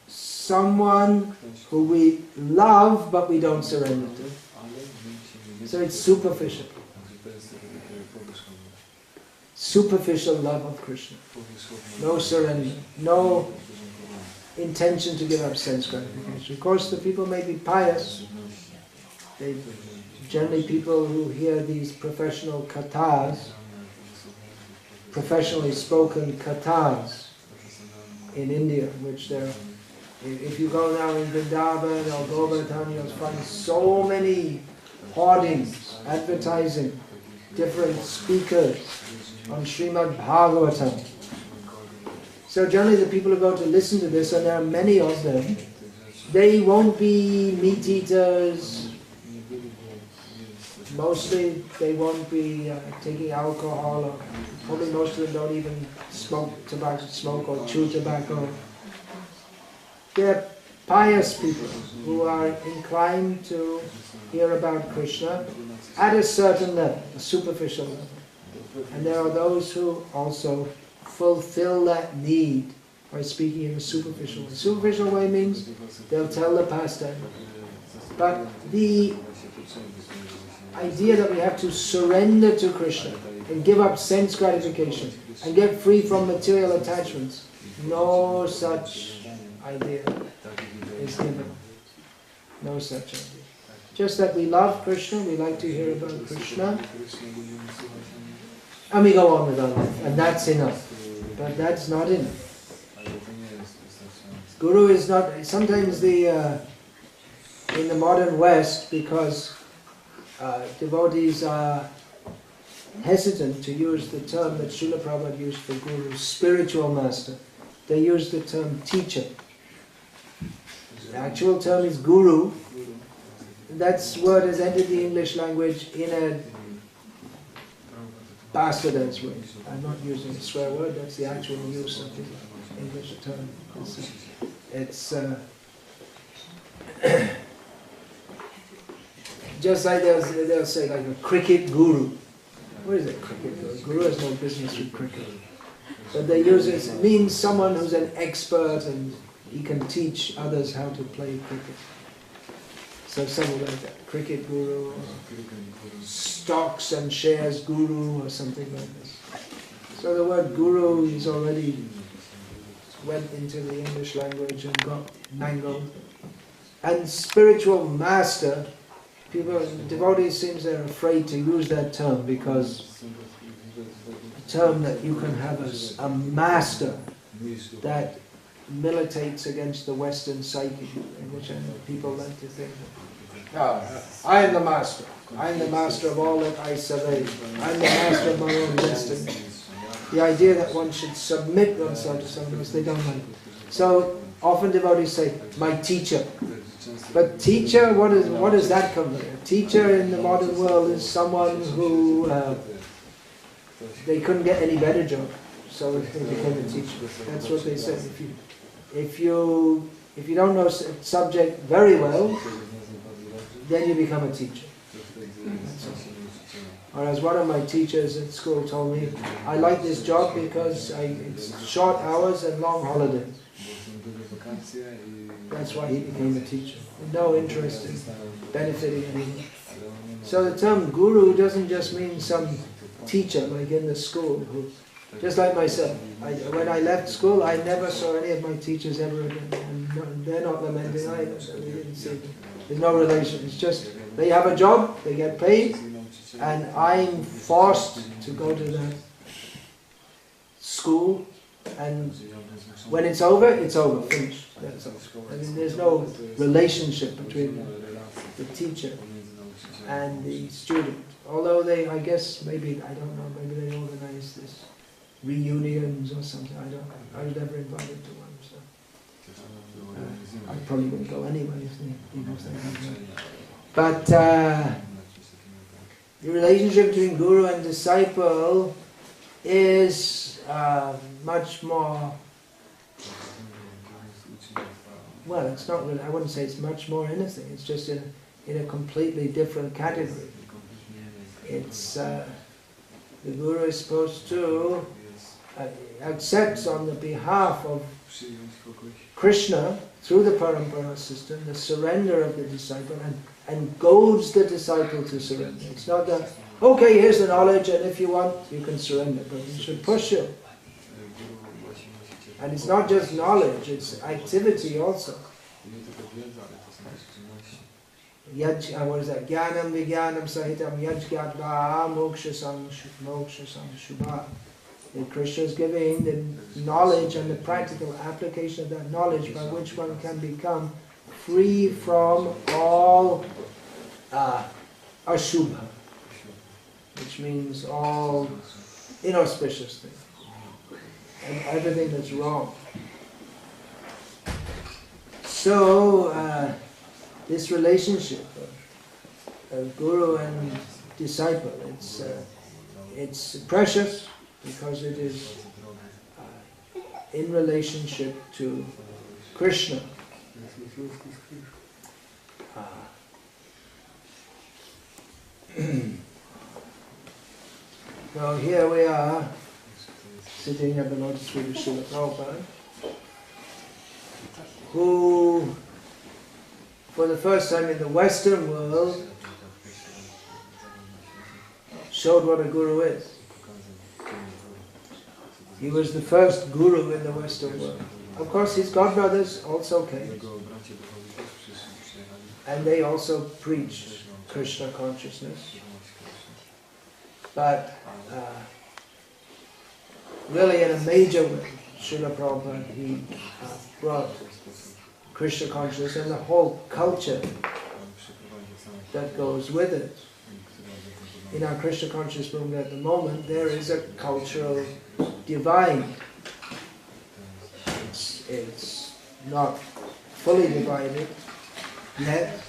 someone who we love but we don't surrender to. So it's superficial. Superficial love of Krishna. No surrender. No intention to give up sense gratification. Of course, the people may be pious. Generally people who hear these professional kathas, professionally spoken kathas in India, which there, if you go now in Vrindavan or Govardhan, you'll find so many hoardings, advertising, different speakers on Srimad Bhagavatam. So generally the people who go to listen to this, and there are many of them, they won't be meat eaters. Mostly they won't be taking alcohol, or probably most of them don't even smoke or chew tobacco. They're pious people who are inclined to hear about Krishna at a certain level, a superficial level. And there are those who also fulfill that need by speaking in a superficial way. Superficial way means they'll tell the pastime. But the idea that we have to surrender to Krishna and give up sense gratification and get free from material attachments, no such idea is given. No such idea. Just that we love Krishna, we like to hear about Krishna, and we go on with our life, and that's enough. But that's not enough. Guru is not, sometimes in the modern West, because devotees are hesitant to use the term that Srila Prabhupada used for Guru, spiritual master. They use the term teacher. The actual term is Guru. That word has entered the English language in a bastardized way. I'm not using a swear word, that's the actual use of the English term. It's just like they'll say like a cricket guru. What is a cricket guru? Guru has no business with cricket. But they use it, it means someone who's an expert and he can teach others how to play cricket. So someone like that, cricket guru, or stocks and shares guru, or something like this. So the word guru is already went into the English language and got mangled. And spiritual master, devotees seems they're afraid to use that term because a term that you can have as a master that militates against the Western psyche, in which I know people like to think, I am the master. I am the master of all that I survey. I am the master of my own destiny. The idea that one should submit oneself to someone else, they don't like. So often devotees say, my teacher. But teacher, what does that come from? A teacher in the modern world is someone who they couldn't get any better job, so they became a teacher. That's what they said. If you don't know a subject very well, then you become a teacher. Or as one of my teachers at school told me, I like this job because it's short hours and long holidays. That's why he became a teacher. No interest in benefiting anyone. So the term guru doesn't just mean some teacher like in the school who Just like myself, when I left school, I never saw any of my teachers ever again. And they're not lamenting either. They didn't see them. There's no relation. It's just they have a job, they get paid, and I'm forced to go to that school. And when it's over, finished. That's all. I mean, there's no relationship between the teacher and the student. Although they, I guess, maybe, I don't know, maybe they organize this reunions or something. I don't know. I was never invited to one, so I probably wouldn't go anyway if they had that. But the relationship between guru and disciple is much more, well, it's not really, I wouldn't say it's much more anything, it's just in a completely different category. It's, the guru is supposed to accept on the behalf of Krishna, through the parampara system, the surrender of the disciple, and goads the disciple to surrender. It's not that, okay, here's the knowledge, and if you want, you can surrender, but he should push you. And it's not just knowledge, it's activity also. What is that? Jnanam vijnanam sahitam yajgatva moksha shubha. Krishna is giving the knowledge and the practical application of that knowledge by which one can become free from all ashubha, which means all inauspicious things and everything that's wrong. So this relationship of guru and disciple, it's precious because it is in relationship to Krishna. Now here we are sitting at the lotus feet of Srila Prabhupada, who for the first time in the Western world showed what a guru is. He was the first guru in the Western world. Of course his godbrothers also came, and they also preached Krishna consciousness. But really in a major way, Srila Prabhupada, he brought Krishna consciousness and the whole culture that goes with it. In our Krishna conscious movement at the moment, there is a cultural divide. It's not fully divided yet,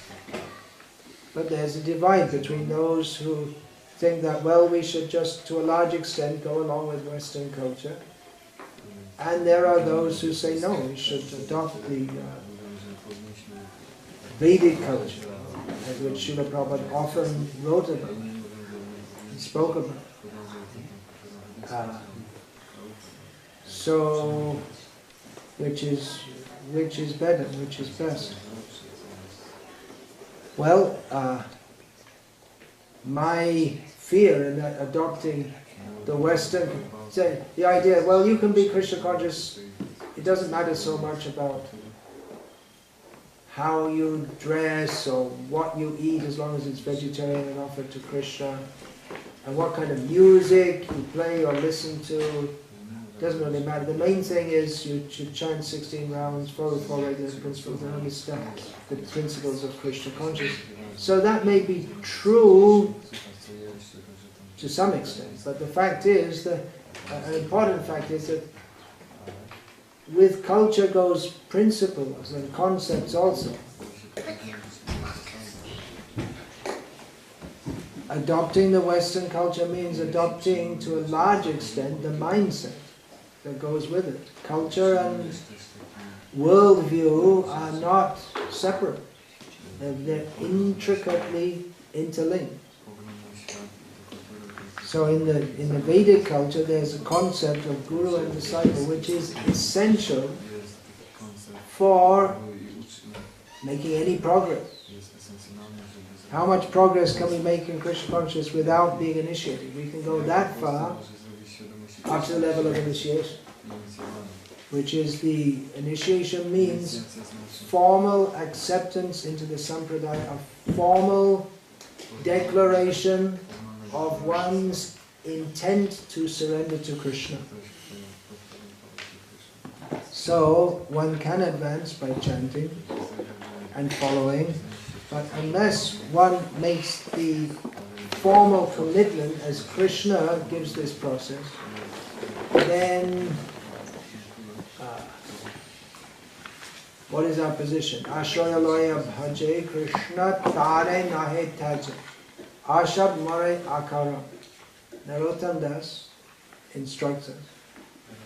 but there's a divide between those who think that, well, we should just to a large extent go along with Western culture, and there are those who say no, we should adopt the Vedic culture, which Srila Prabhupada often wrote about and spoke about. So, which is better, which is best? Well, my fear in adopting the Western, the idea, well, you can be Krishna conscious, it doesn't matter so much about how you dress or what you eat as long as it's vegetarian and offered to Krishna, and what kind of music you play or listen to, doesn't really matter. The main thing is you should chant 16 rounds, follow 4 regular principles, and understand the principles of Krishna consciousness. So that may be true to some extent, but the fact is that, an important fact is that with culture goes principles and concepts also. Adopting the Western culture means adopting to a large extent the mindset that goes with it. Culture and worldview are not separate. They're intricately interlinked. So in the Vedic culture there's a concept of guru and disciple which is essential for making any progress. How much progress can we make in Krishna consciousness without being initiated? We can go that far up to the level of initiation, which is the initiation means formal acceptance into the sampradaya, a formal declaration of one's intent to surrender to Krishna. So one can advance by chanting and following, but unless one makes the formal commitment as Krishna gives this process, then what is our position? Ashraya bhaje Krishna tare nahe taje ashab mare akara. Narottam Das instructs us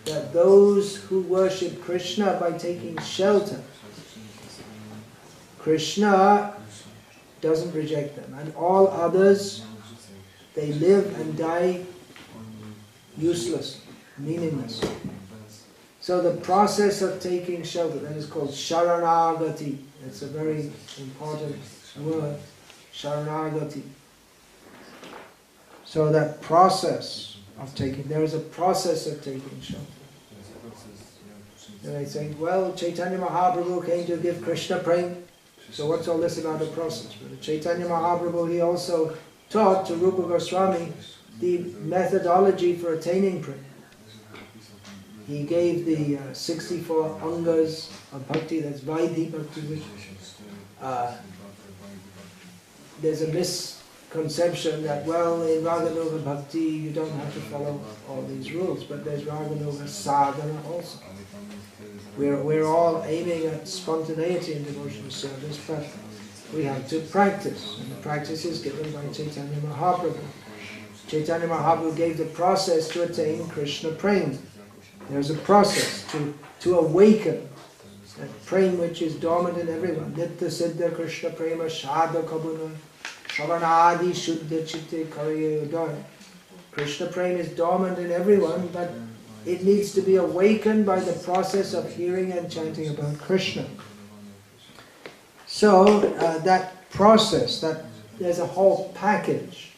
that those who worship Krishna by taking shelter, Krishna doesn't reject them, and all others, they live and die useless, meaningless. So the process of taking shelter, that is called Sharanagati. It's a very important word, Sharanagati. So that process of taking, there is a process of taking shelter. And I think, well, Chaitanya Mahaprabhu came to give Krishna prema. So what's all this about the process? But Chaitanya Mahaprabhu, he also taught to Rupa Goswami the methodology for attaining prema. He gave the 64 angas of bhakti, that's Vaidhi bhakti, which there's a misconception that, well, in Raganuga bhakti you don't have to follow all these rules, but there's Raganuga sadhana also. We're all aiming at spontaneity in devotional service, but we have to practice, and the practice is given by Chaitanya Mahaprabhu. Chaitanya Mahaprabhu gave the process to attain Krishna prema. There's a process to awaken that prema which is dormant in everyone. Nitya Siddha Krishna prema Shadha Kabuna Shavanadi Shuddha Chitte Karya Udaya. Krishna prema is dormant in everyone, but it needs to be awakened by the process of hearing and chanting about Krishna. So that process, that there's a whole package.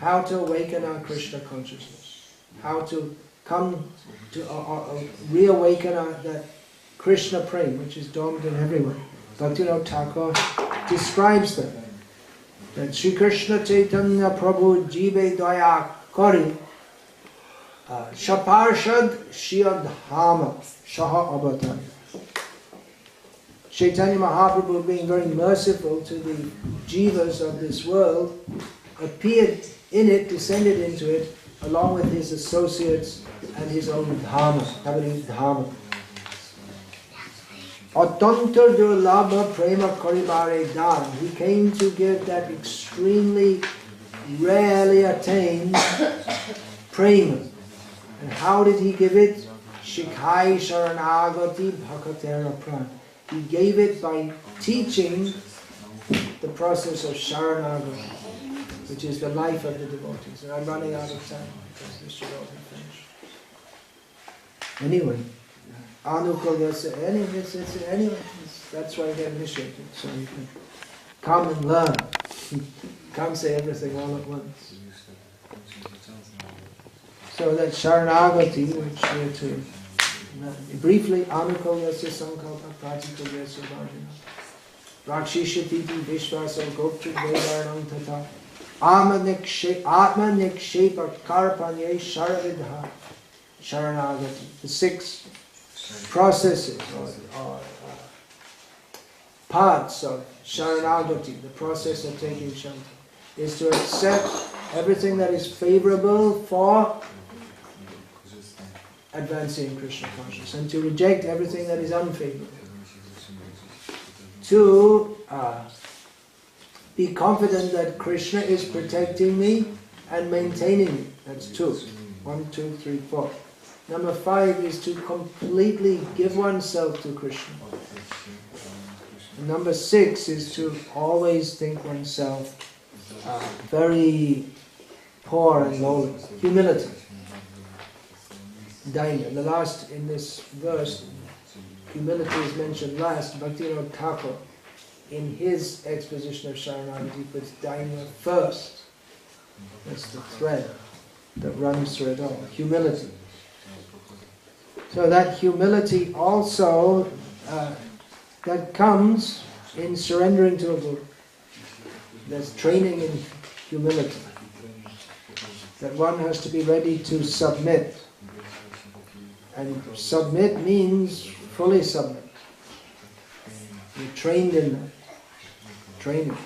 How to awaken our Krishna consciousness. How to come to reawaken that Krishna prema, which is dormant in everyone. Bhaktivinoda Thakur describes that Sri Krishna Chaitanya Prabhu Jive Daya Kari Shaparshad Shiadhama Shaha Avatar. Chaitanya Mahaprabhu, being very merciful to the jivas of this world, appeared in it, descended into it, along with his associates and his own dharma, Bhagavad Dharma. Atantar durlabha prema karibare dan. He came to give that extremely rarely attained prema. And how did he give it? Shikhai sharanagati bhakatera pran. He gave it by teaching the process of sharanagati, which is the life of the devotees. And I'm running out of time because this should all be finished. Anyway, anyway, that's why I get initiated, so you can come and learn. Can't say everything all at once. So that Sharanagati, which we're to briefly, Anukulyasya Sankalpa Pratikulyasya Bhajana Rakshishititi Vishvasa Gopchuk Vedaranam Tata Atma Nikshepa Karpanye Sharavidha Sharanagati. The 6 processes or parts of Sharanagati, the process of taking shelter, is to accept everything that is favorable for advancing Krishna consciousness and to reject everything that is unfavorable. To be confident that Krishna is protecting me and maintaining me. That's 2. 1, 2, 3, 4. Number 5 is to completely give oneself to Krishna. And number 6 is to always think oneself very poor and lowly. Humility. Dainya. The last in this verse, humility is mentioned last. Bhaktivinoda Thakur, in his exposition of Sharanagati, puts Dainya first. That's the thread. that runs through it all. Humility. So that humility also, that comes in surrendering to a guru. There's training in humility. That one has to be ready to submit. And submit means fully submit. You're trained in that. Training.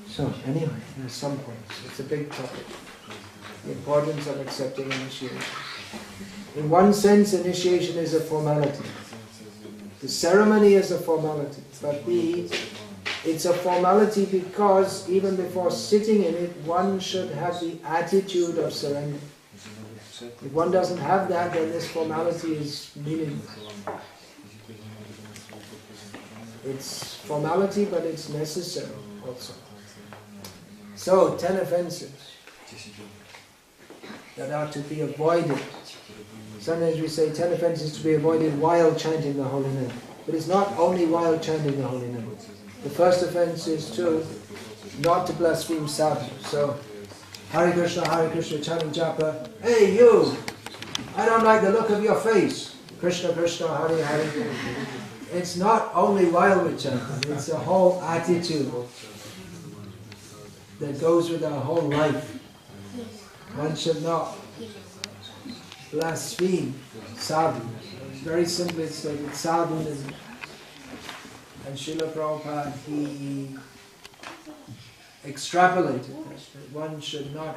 So anyway, there's some points. It's a big topic. The importance of accepting initiation. In one sense, initiation is a formality. The ceremony is a formality, but it's a formality because even before sitting in it, one should have the attitude of surrender. If one doesn't have that, then this formality is meaningless. It's formality, but it's necessary also. So, 10 offenses that are to be avoided. Sometimes we say 10 offenses to be avoided while chanting the holy name. But it's not only while chanting the holy name. The first offense is to not to blaspheme sadhu. So, Hare Krishna, chanting japa. Hey you! I don't like the look of your face. Krishna, Krishna, Hare Hare. It's not only while we're chanting, it's a whole attitude that goes with our whole life. One should not blaspheme sadhu. Very simply stated, sadhuism. And Srila Prabhupada, he extrapolated that one should not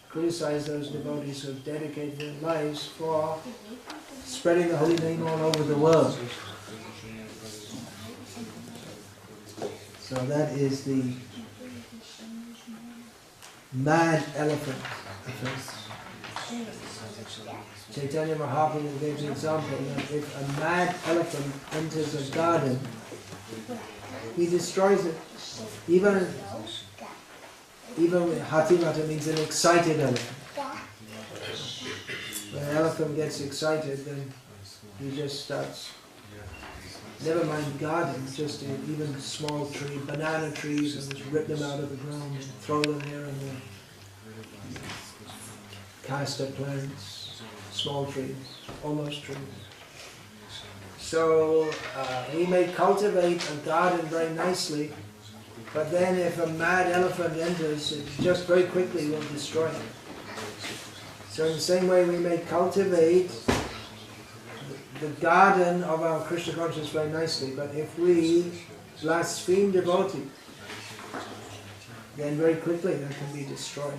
criticize those devotees who have dedicated their lives for spreading the holy name all over the world. So that is the mad elephant offense. Chaitanya Mahaprabhu gave the example that if a mad elephant enters a garden, he destroys it. Even Hatimata means an excited elephant. When an elephant gets excited, then he just starts. Never mind gardens, just even small trees, banana trees, and just rip them out of the ground and throw them here and there. Castor plants, small trees, almost trees. So we may cultivate a garden very nicely, but then if a mad elephant enters, it just very quickly will destroy it. So in the same way we may cultivate the garden of our Krishna consciousness very nicely, but if we blaspheme devotee, then very quickly that can be destroyed.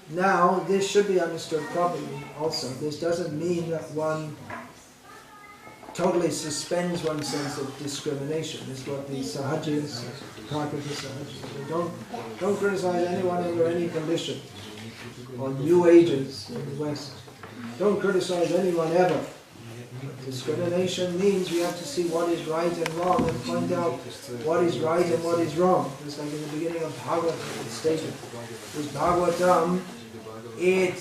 Now, this should be understood properly also. This doesn't mean that one totally suspends one's sense of discrimination. This is what the Sahajis, Prakritya Sahajis, don't criticize anyone under any condition, or New Ages in the West. Don't criticize anyone ever. Discrimination means we have to see what is right and wrong and find out what is right and what is wrong. Just like in the beginning of Bhagavatam, it's stated. With Bhagavatam, it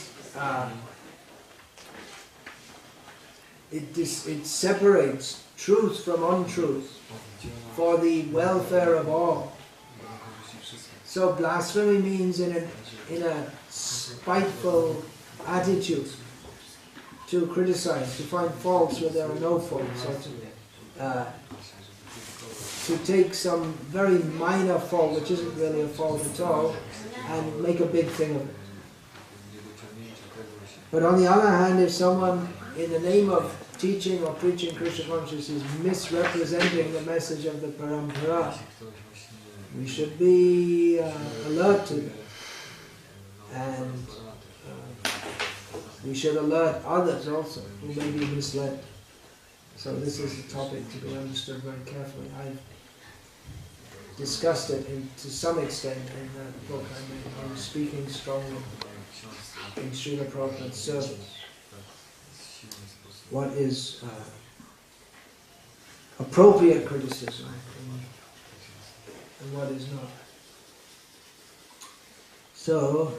separates truth from untruth for the welfare of all. So blasphemy means in a spiteful attitude to criticize, to find faults where there are no faults, or to take some very minor fault, which isn't really a fault at all, and make a big thing of it. But on the other hand, if someone, in the name of teaching or preaching Krishna consciousness, is misrepresenting the message of the parampara, we should be alert to that. And we should alert others also who may be misled. So this is a topic to be understood very carefully. I've discussed it to some extent in that book I was speaking strongly in Srila Prabhupada's service. What is appropriate criticism and what is not. So,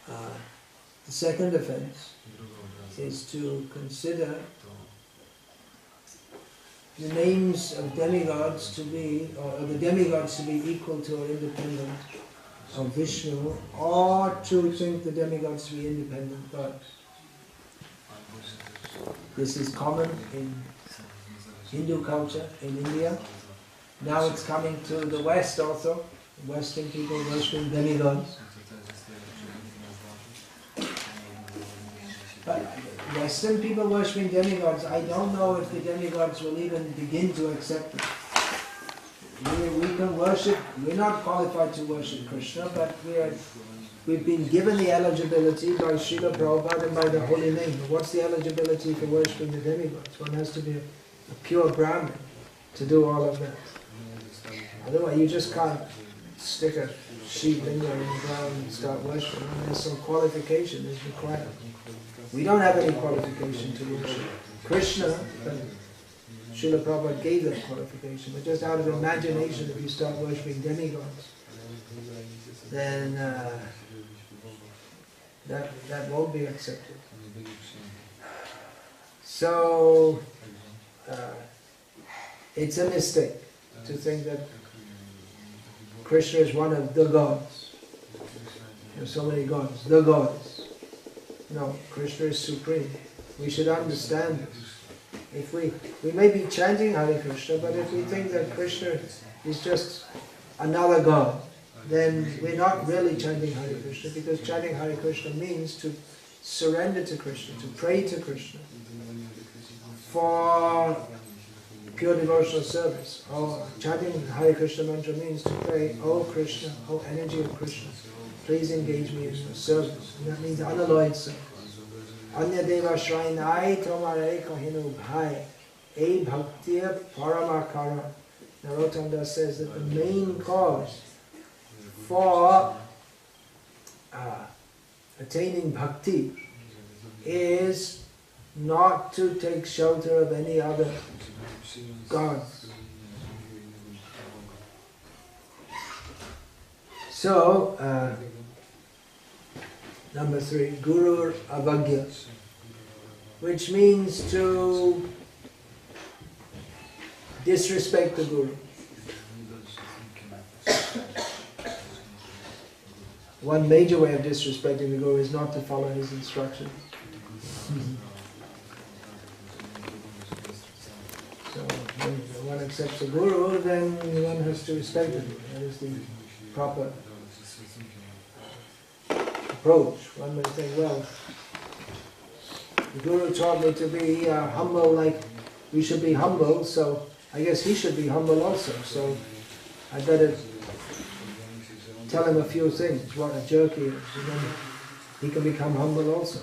the second offense is to consider the names of demigods to be, or the demigods to be equal to or independent of Vishnu, or to think the demigods to be independent gods. This is common in Hindu culture in India. Now it's coming to the West also. Western people worshipping demigods. But Western people worshipping demigods, I don't know if the demigods will even begin to accept it. We can worship, we're not qualified to worship Krishna, but we've been given the eligibility by Srila Prabhupada and by the holy name. What's the eligibility for worshipping the demigods? One has to be a pure Brahmin to do all of that. Otherwise you just can't stick a sheep linga in the ground and start worshipping. There's some qualification is required. We don't have any qualification to worship Krishna, but Srila Prabhupada gave that qualification. But just out of imagination, if you start worshipping demigods, then that won't be accepted. So it's a mistake to think that Krishna is one of the gods. There are so many gods, the gods. No, Krishna is supreme. We should understand this. If we may be chanting Hare Krishna, but if we think that Krishna is just another god, then we're not really chanting Hare Krishna, because chanting Hare Krishna means to surrender to Krishna, to pray to Krishna for pure devotional service. Or chanting Hare Krishna mantra means to pray, "Oh Krishna, oh energy of Krishna, please engage me in your service." And that means unalloyed service. Anya deva shrainai tomare kahinu bhai, e bhaktiya paramakara. Narottam Das says that the main cause for attaining bhakti is not to take shelter of any other gods. So, number 3, Guru Avagya, which means to disrespect the Guru. One major way of disrespecting the Guru is not to follow his instructions. So when one accepts the Guru, then one has to respect the Guru. That is the proper approach. One may think, well, the Guru taught me to be humble, like we should be humble, so I guess he should be humble also. So I better tell him a few things, what a jerk he is, and then he can become humble also.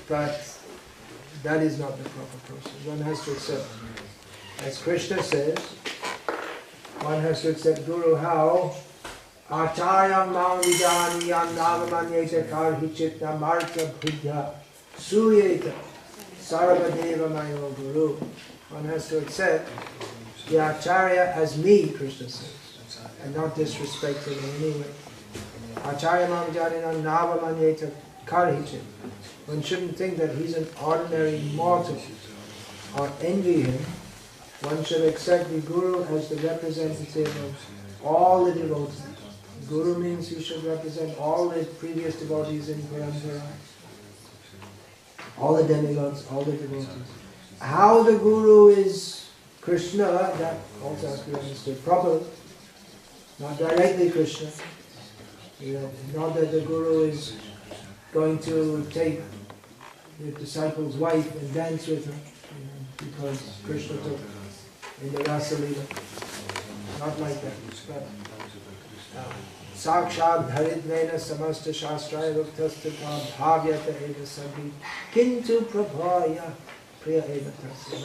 But that is not the proper process. One has to accept, as Krishna says, one has to accept Guru how? Acharyam mam vijaniyam navamanyeta karhichitna martya buddha suyeta sarvadeva mayo Guru. One has to accept the Acharya as me, Krishna says, and not disrespect him in any way. Acharya mam vijaniyam navamanyeta karhichitna. One shouldn't think that he's an ordinary mortal or envy him. One should accept the Guru as the representative of all the devotees. Guru means he should represent all the previous devotees in Parampara, all the demigods, all the devotees. How the Guru is Krishna, that also has to be understood properly. Not directly Krishna. Not that the Guru is going to take the disciple's wife and dance with her, because Krishna took in the Rasa Leela. Not like that. But Sakshad Haridvena Samasta Shastraya Ruktastika Bhavyata Eva Sabhi Kintu Prabhaya Priya Eva Tasya.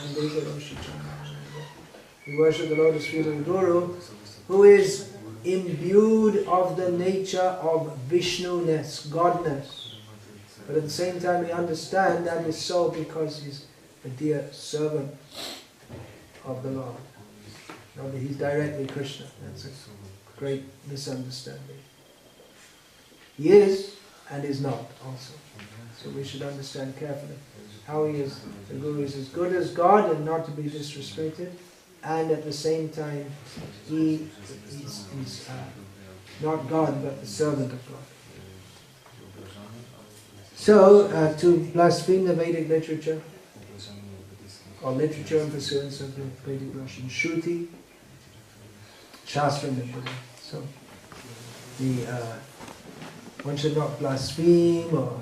We worship the lotus feet of the Guru, who is imbued of the nature of Vishnu-ness, Godness. But at the same time we understand that is so because he's a dear servant of the Lord. Not that he's directly Krishna. That's a great misunderstanding. He is and is not also. So we should understand carefully how he is, the Guru is as good as God and not to be disrespected, and at the same time he's not God but the servant of God. So to blaspheme the Vedic literature, or literature in pursuance of the Vedic Russian Shruti, Shastra in Buddhism. So one should not blaspheme or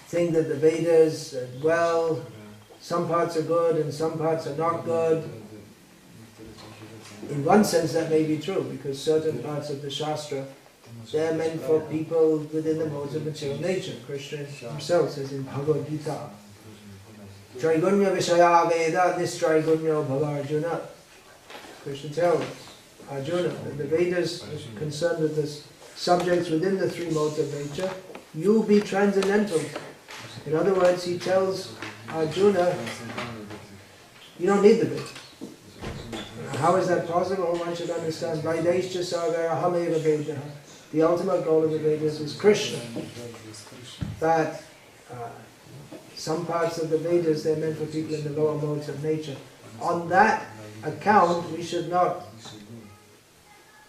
think that the Vedas, well, some parts are good and some parts are not good. In one sense that may be true, because certain parts of the Shastra, they're meant for people within the modes of material nature. Krishna himself says in Bhagavad Gita, Traigunya Vishaya Veda Nistraigunya Bhavarjuna. Krishna tells Arjuna that the Vedas are concerned with the subjects within the three modes of nature. You be transcendental. In other words, he tells Arjuna, you don't need the Vedas. How is that possible? One should understand, Vaideshcha Sagara Hameva Vedaha. The ultimate goal of the Vedas is Krishna. But some parts of the Vedas, they're meant for people in the lower modes of nature. On that account, we should not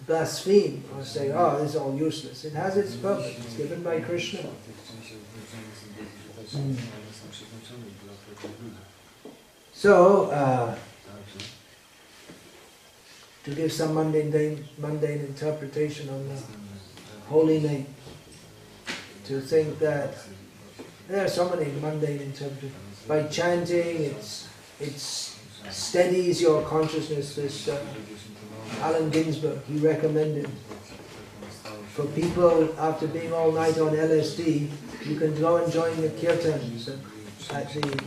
blaspheme or say, oh, this is all useless. It has its purpose. It's given by Krishna. So, to give some mundane interpretation on the holy name, to think that there are so many mundane interpretations. By chanting, it steadies your consciousness. This Allen Ginsberg, he recommended for people after being all night on LSD, you can go and join the kirtans at the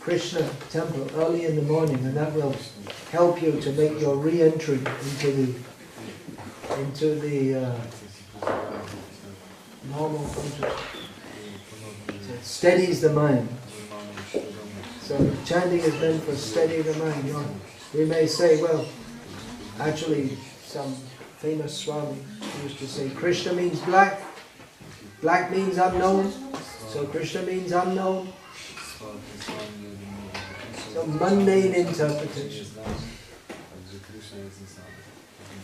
Krishna temple early in the morning, and that will help you to make your re-entry into the normal consciousness. So it steadies the mind. So chanting is meant for steadying the mind. You know, we may say, well, actually some famous Swami used to say, Krishna means black, black means unknown, so Krishna means unknown. So mundane interpretation.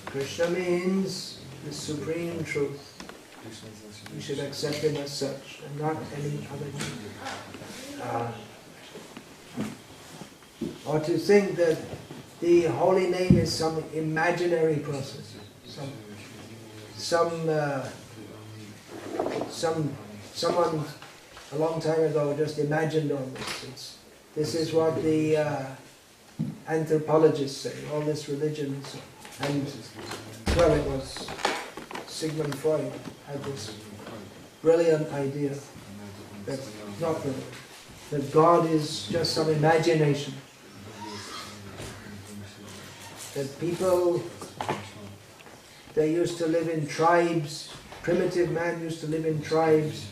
Krishna means the supreme truth. We should accept him as such, and not any other name. Or to think that the holy name is some imaginary process. Someone a long time ago just imagined all this. This is what the anthropologists say, all this religion. And, well, it was Sigmund Freud had this brilliant idea that, not brilliant, that God is just some imagination. That people, they used to live in tribes, primitive man used to live in tribes,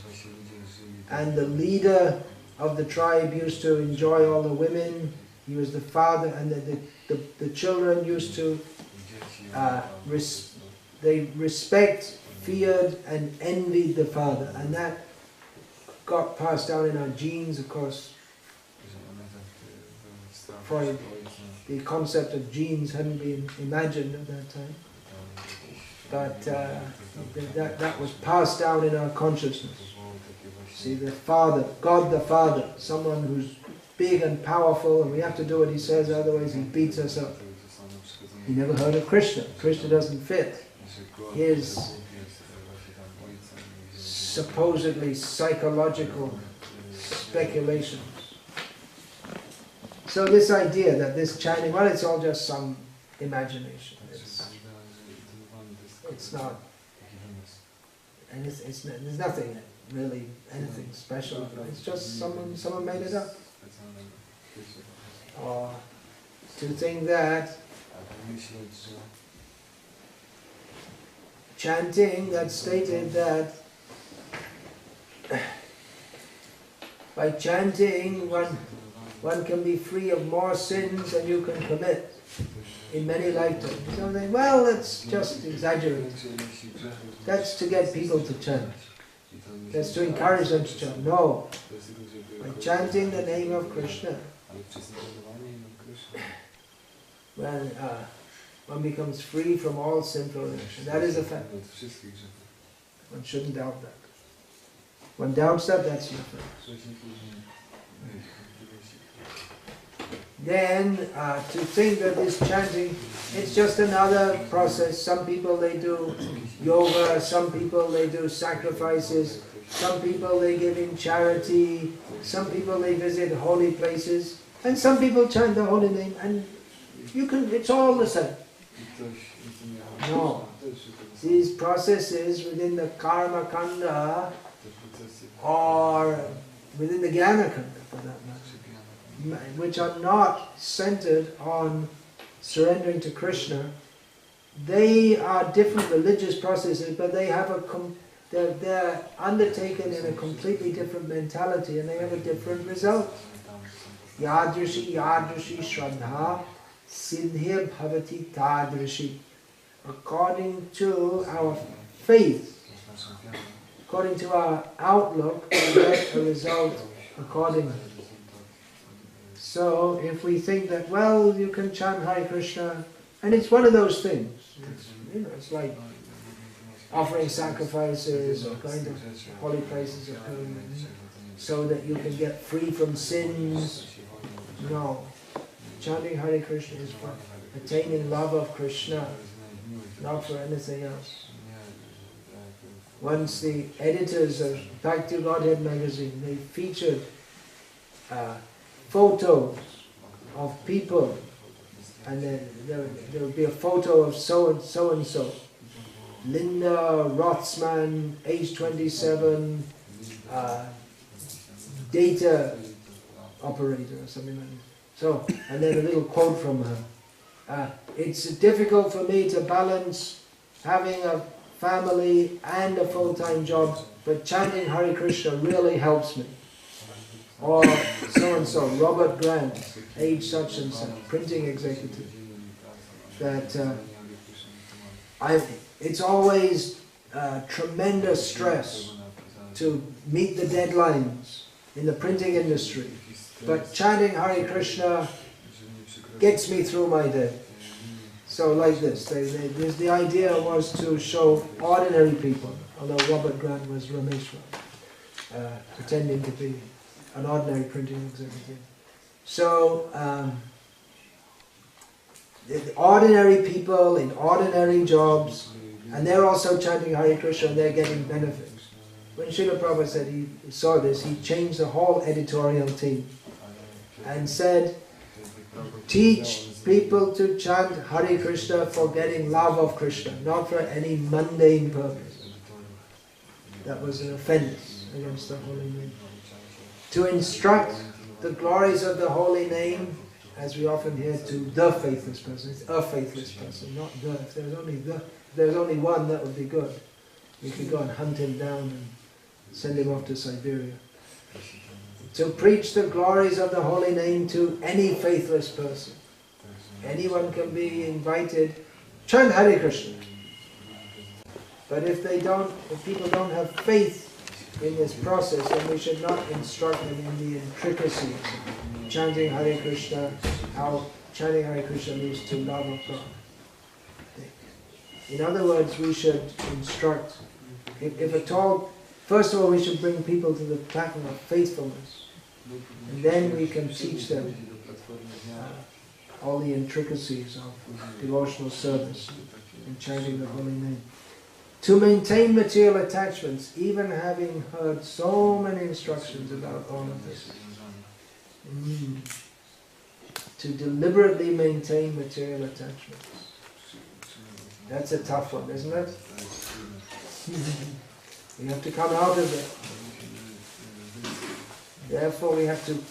and the leader of the tribe used to enjoy all the women. He was the father, and the children used to they respect, feared, and envied the father, and that got passed down in our genes. Of course, Freud, the concept of genes hadn't been imagined at that time, but that was passed down in our consciousness. See, the Father, God the Father, someone who's big and powerful, and we have to do what he says, otherwise he beats us up. You never heard of Krishna. Krishna doesn't fit his supposedly psychological speculations. So this idea that this chanting, well, it's all just some imagination. It's not, and there's nothing really, anything special. It's just someone made it up. Or to think that chanting, that stated that by chanting one can be free of more sins than you can commit in many lifetimes. So they, well, let's just exaggerate. That's to get people to chant. That's to encourage them to chant. No. By chanting the name of Krishna, when one becomes free from all sinful action. That is a fact. One shouldn't doubt that. One doubts that, that's your fact. Then, to think that this chanting, it's just another process. Some people they do yoga, some people they do sacrifices, some people they give in charity, some people they visit holy places, and some people chant the holy name, and you can, it's all the same. No. These processes within the karma kanda or within the jnana kanda for that matter, which are not centered on surrendering to Krishna, they are different religious processes, but they have they're undertaken in a completely different mentality, and they have a different result. Yadrishi shraddha siddhir bhavati tadrishi. According to our faith, according to our outlook, we get a result accordingly. So if we think that, well, you can chant Hare Krishna, and it's one of those things. It's like offering sacrifices or going to holy places or so that you can get free from sins. No. Chanting Hare Krishna is for attaining love of Krishna, not for anything else. Once the editors of Bhakti Godhead magazine, they featured photos of people, and then there would be a photo of so and so. Linda Rothsman, age 27, data operator or something like that. So, and then a little quote from her. It's difficult for me to balance having a family and a full-time job, but chanting Hare Krishna really helps me. Or so-and-so, Robert Grant, age such and such, printing executive. That it's always tremendous stress to meet the deadlines in the printing industry. But chanting Hare Krishna gets me through my day. So like this, the idea was to show ordinary people, although Robert Grant was Rameshwar, pretending to be an ordinary printing executive. So, the ordinary people in ordinary jobs, and they're also chanting Hare Krishna and they're getting benefits. When Srila Prabhupada said he saw this, he changed the whole editorial team and said, teach people to chant Hare Krishna for getting love of Krishna, not for any mundane purpose. That was an offense against the holy name. To instruct the glories of the holy name, as we often hear, to the faithless person. It's a faithless person, not the. If there's only one, that would be good. We could go and hunt him down and send him off to Siberia. To preach the glories of the holy name to any faithless person. Anyone can be invited, chant Hare Krishna. But if people don't have faith in this process, then we should not instruct them in the intricacies of chanting Hare Krishna, how chanting Hare Krishna leads to love of God. In other words, we should instruct, if at all, first of all we should bring people to the platform of faithfulness, and then we can teach them all the intricacies of devotional service and chanting the holy name. To maintain material attachments, even having heard so many instructions about all of this. To deliberately maintain material attachments. That's a tough one, isn't it? We have to come out of it. Therefore we have to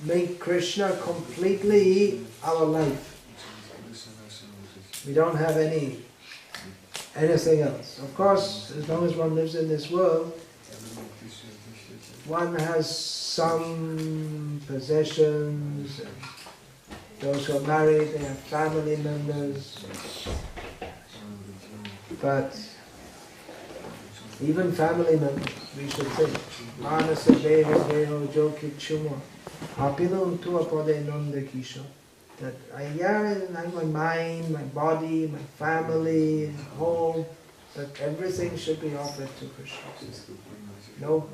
make Krishna completely our life. We don't have anything else. Of course, as long as one lives in this world, one has some possessions, and those who are married, they have family members, but Even family members, we should think. Manasa deho deho jokit chuma. Apilum tua pode nonde kisho. That I like my mind, my body, my family, home, that everything should be offered to Krishna. No,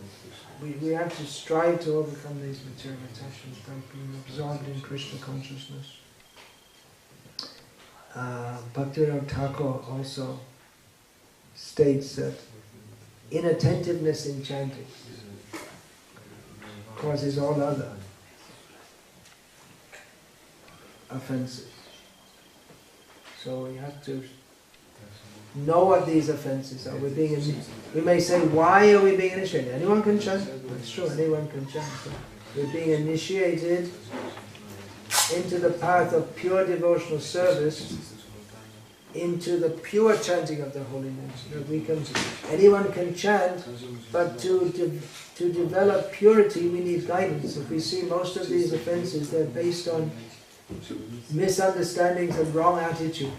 we have to strive to overcome these material attachments by being absorbed in Krishna consciousness. Bhakti Thakur also states that inattentiveness in chanting causes all other offenses. So we have to know what these offenses are. We may say, why are we being initiated? Anyone can chant. That's true, anyone can chant. We're being initiated into the path of pure devotional service, into the pure chanting of the holy names. Anyone can chant, but to develop purity we need guidance. If we see most of these offenses, they're based on misunderstandings and wrong attitude.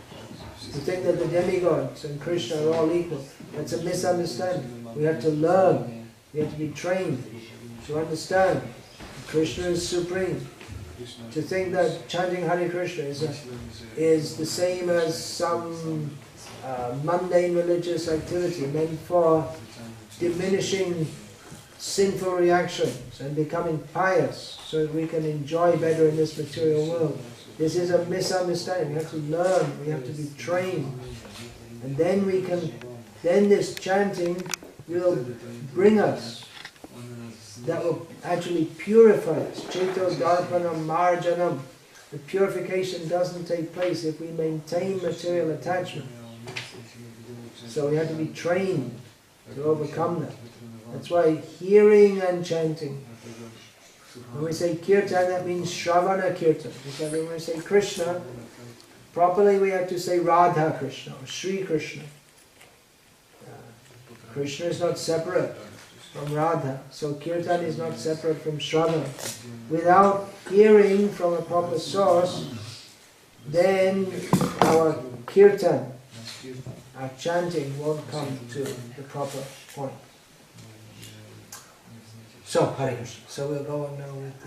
We think that the demigods and Krishna are all equal. That's a misunderstanding. We have to learn, we have to be trained to understand Krishna is supreme. To think that chanting Hare Krishna is the same as some mundane religious activity meant for diminishing sinful reactions and becoming pious so that we can enjoy better in this material world. This is a misunderstanding. We have to learn, we have to be trained. And then then this chanting will bring us, that will actually purify us. Cheto darpanam marjanam. The purification doesn't take place if we maintain material attachment. So we have to be trained to overcome that. That's why hearing and chanting. When we say kirtan, that means Shravana kirtan. Because when we say Krishna, properly we have to say Radha Krishna or Sri Krishna. Krishna is not separate from Radha. So kirtan is not separate from Shravana. Without hearing from a proper source, then our kirtan, our chanting won't come to the proper point. So, Hare Krishna. So we'll go on now with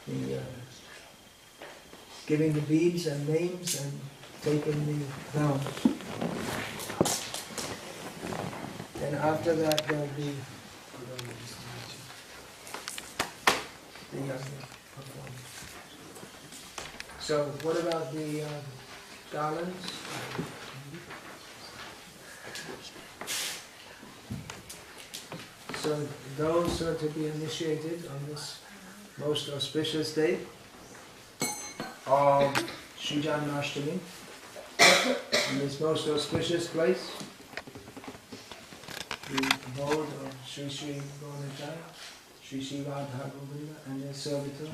the giving the beads and names and taking the vows. And after that there will be the performance. So what about the garlands? So those who are to be initiated on this most auspicious day of Sri Janamastami, in this most auspicious place, the abode of Sri Sri Govindadvipa, Sri Sri Radha Govinda and their servitors.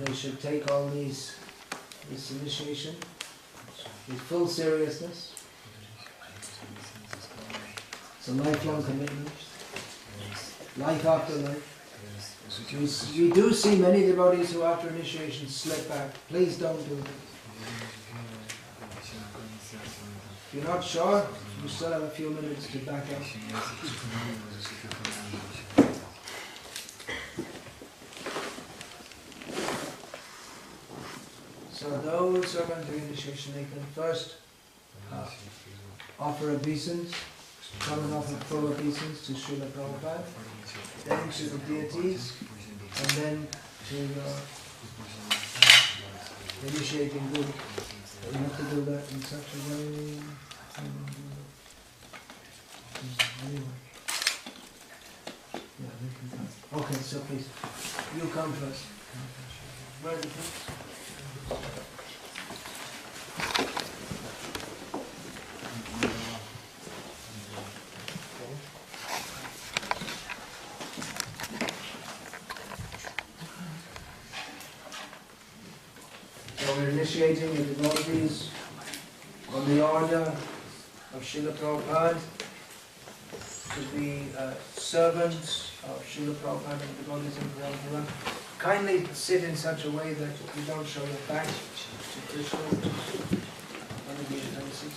They should take all this initiation with full seriousness. It's a lifelong commitment, life after life. We do see many devotees who after initiation slip back. Please don't do that. If you're not sure, you still have a few minutes to back up. So those who are going to initiation, they can first offer obeisance, come and offer full obeisance to Srila Prabhupada, then to the deities, and then to the initiating guru. You have to do that in such a way. Anyway. Yeah, they can come. Okay, so please, you come first. Where are the kids? So we're initiating the devotees on the order of Srila Prabhupada to be servants of Srila Prabhupada and devotees in Brahma. Kindly sit in such a way that you don't show your back to Krishna. One of the appendices.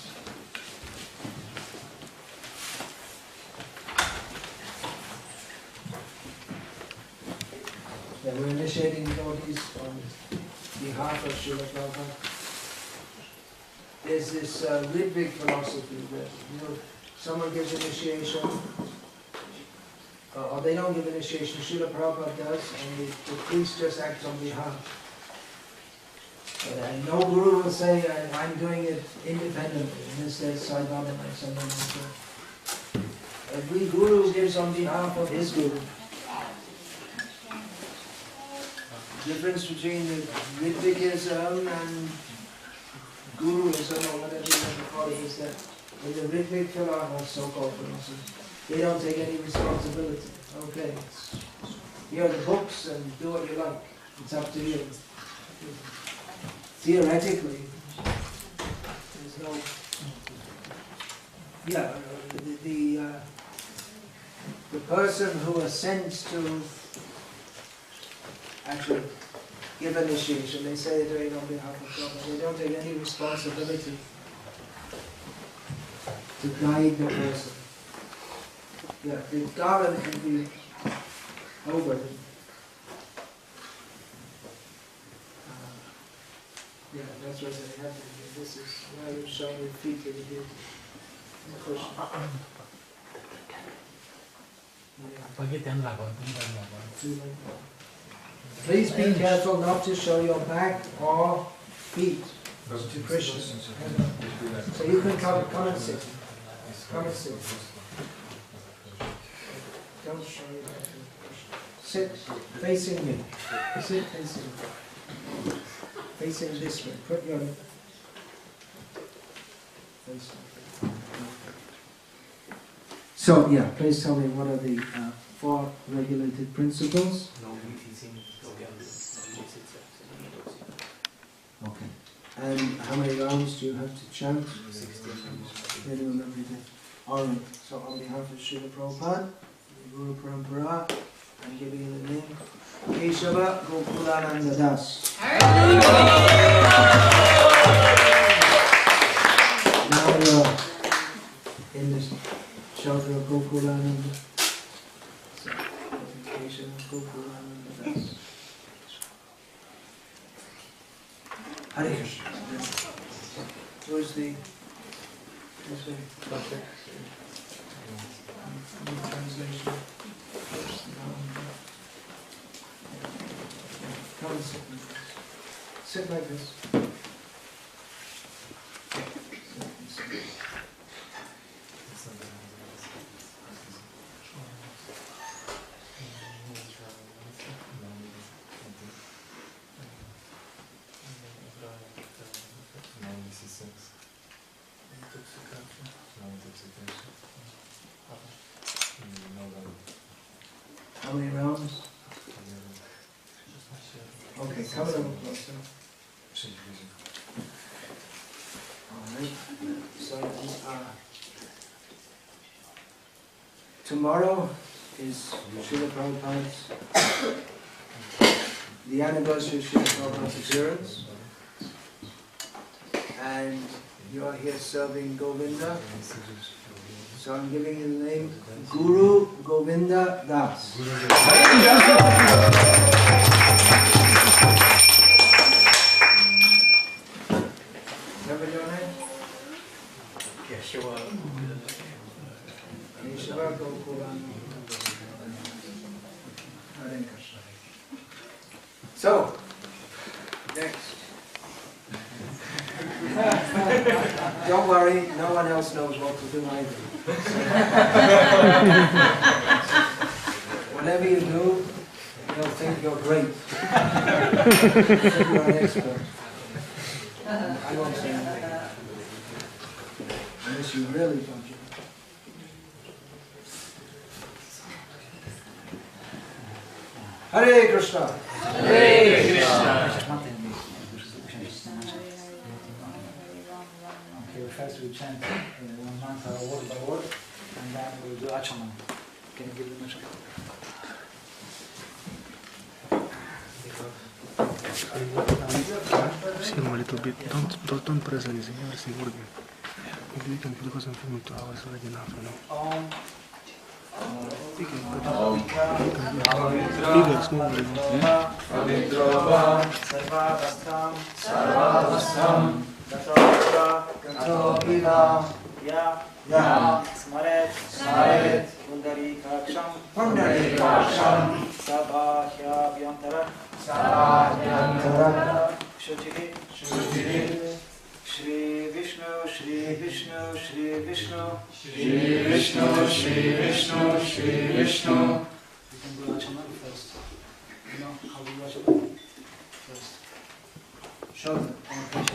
we're initiating devotees on behalf of Srila Prabhupada. There's this Ritvic philosophy that someone gives initiation, or they don't give initiation, Srila Prabhupada does, and the priest just acts on behalf. And no guru will say, I'm doing it independently. And this says Sai Baba and someone else. Every guru gives on behalf of his guru. The difference between the Ritvikism and Guruism, or whatever you want to call it, is that in the Ritvic philosophy, so-called philosophy, they don't take any responsibility. Okay, here are the books and do what you like. It's up to you. Theoretically, there's no... Yeah, the person who assents to actually give initiation, they say they're doing it on behalf of God, but they don't take any responsibility to guide the person. Yeah, the garden can be over. Yeah, that's what they have to do. This is why I'm showing your feet that you do. Push. Please be careful not to show your back or feet to Krishna. So you can come and sit. Come and sit. Don't show your back to Krishna. Sit facing me. Sit facing me. Facing this way. Put your face. So yeah, please tell me what are the 4 regulated principles. Okay. And how many rounds do you have to chant? 16 minimum every day. Alright, so on behalf of Srila Prabhupada, the Guru Parampara, I'm giving you the name Keshava Gokulananda Das. Now you're in the shelter of Gokulananda. So, Keshava Gokulananda Das. Hare Krishna. Where's the translation? Come and sit. Sit like this. How many rounds? Okay, come a little closer. Alright, so tomorrow is Srila Prabhupada's, the anniversary of Srila Prabhupada's appearance, and you are here serving Govinda. So I'm giving you the name Guru Govinda Das. Remember your name? Yeshua. Yeshua Gokulananda. Hare Krishna. So, next. Don't worry, no one else knows what to do either. Whatever you do, they'll think you're great. You're an expert. I won't say anything. Unless you really don't. Hare Krishna! Hare Krishna! First we chant one mantra word by word, and then we'll do Achaman. Can you give them a shot? Sing a little bit. Don't press anything. Everything will be. Maybe you can focus on film 2 hours already enough, you know. Igor, small one. Sarvavastam Gatoviva Ya Smaret Pundarikaksham Sabhahyabhyantara Shruti Shri Vishnu Shri Vishnu Shri Vishnu Shri Vishnu Shri Vishnu Shri Vishnu. You can do Rachana first. You know how to do Rachana first. Show them.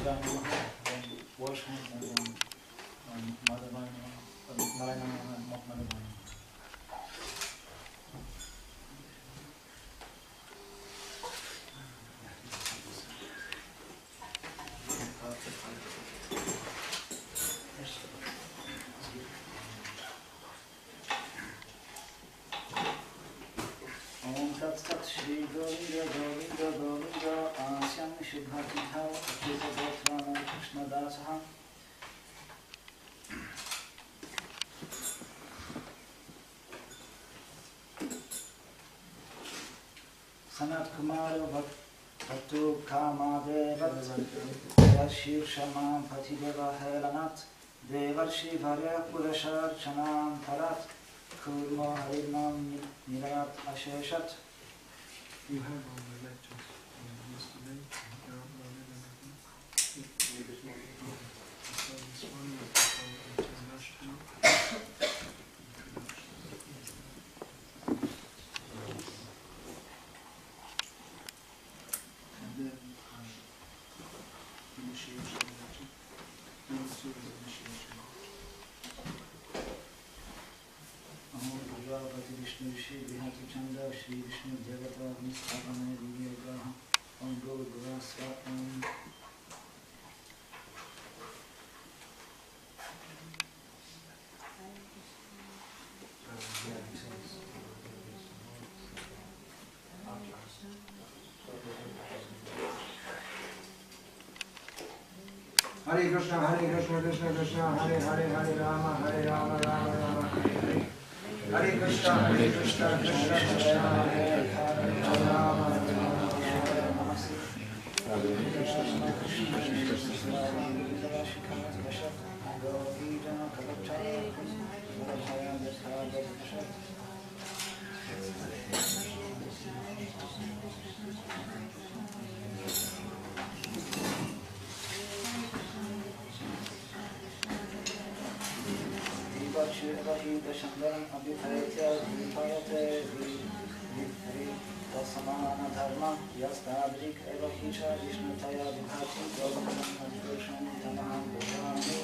Then wash hands and then Madhavana, Narayana, Madhavana. Shri Govinda Govinda Govinda Asyam Shubhatitha Akita Bhotana Krishna Dasaha. Sanat Kumara Bhaktu Kamadeva Yashir Shamam Patideva Helanat Devarshi Varya Purashar Chanam Tarat Kurma Harinam Nirat Asheshat. You have all the lectures yesterday. And then initiation lecture. Vishnu Shri Vihati Chanda Shri Vishnu Devata Nistapana Divya Graha Om Guru Gura Swatam. Hare Krishna, Krishna Krishna, Hare Hare, Hare Rama, Rama Rama, Hare Hare. Hare Krishna, Krishna Krishna, Hare Hare, Rama Rama, Hare Namaste. Hare Krishna, Krishna Krishna, Shandaram Abhipayatya Vipayate Vipri Tasamana Dharma Yastadrik Eva Hisha Vishnutaya Vipati Govindam Advisham Tamaham Bhajami.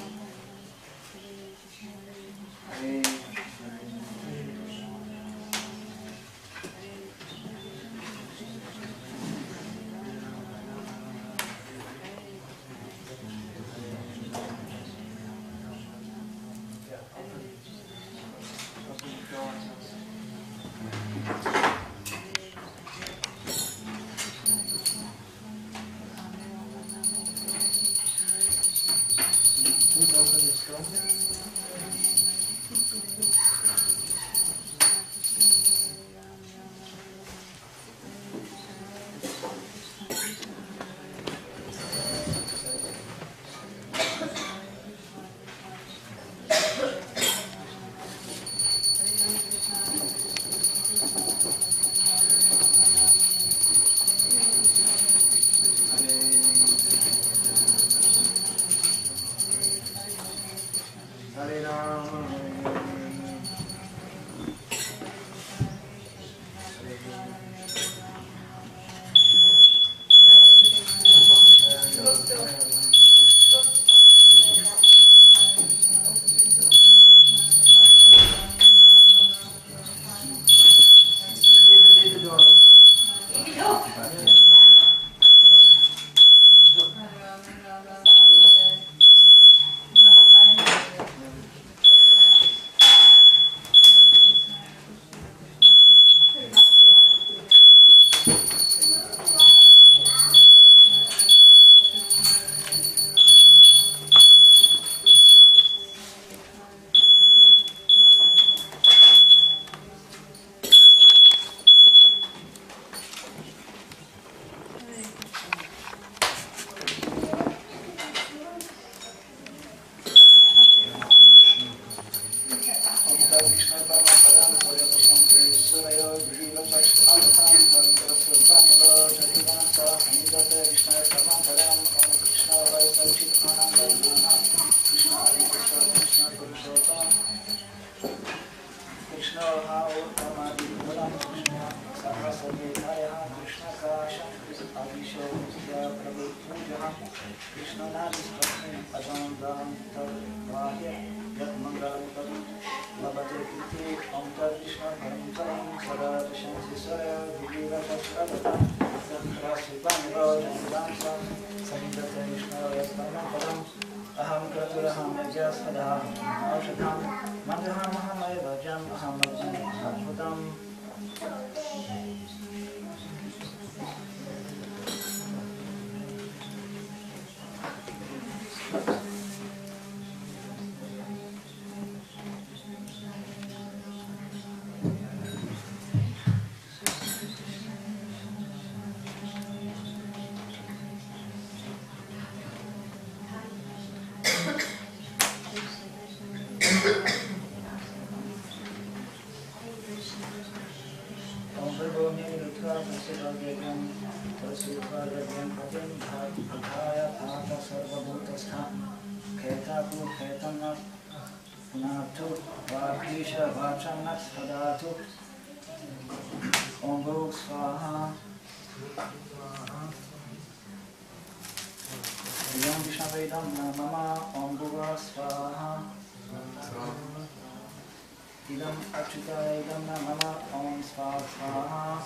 Idam Achyutaya Idam Namama Om Svaha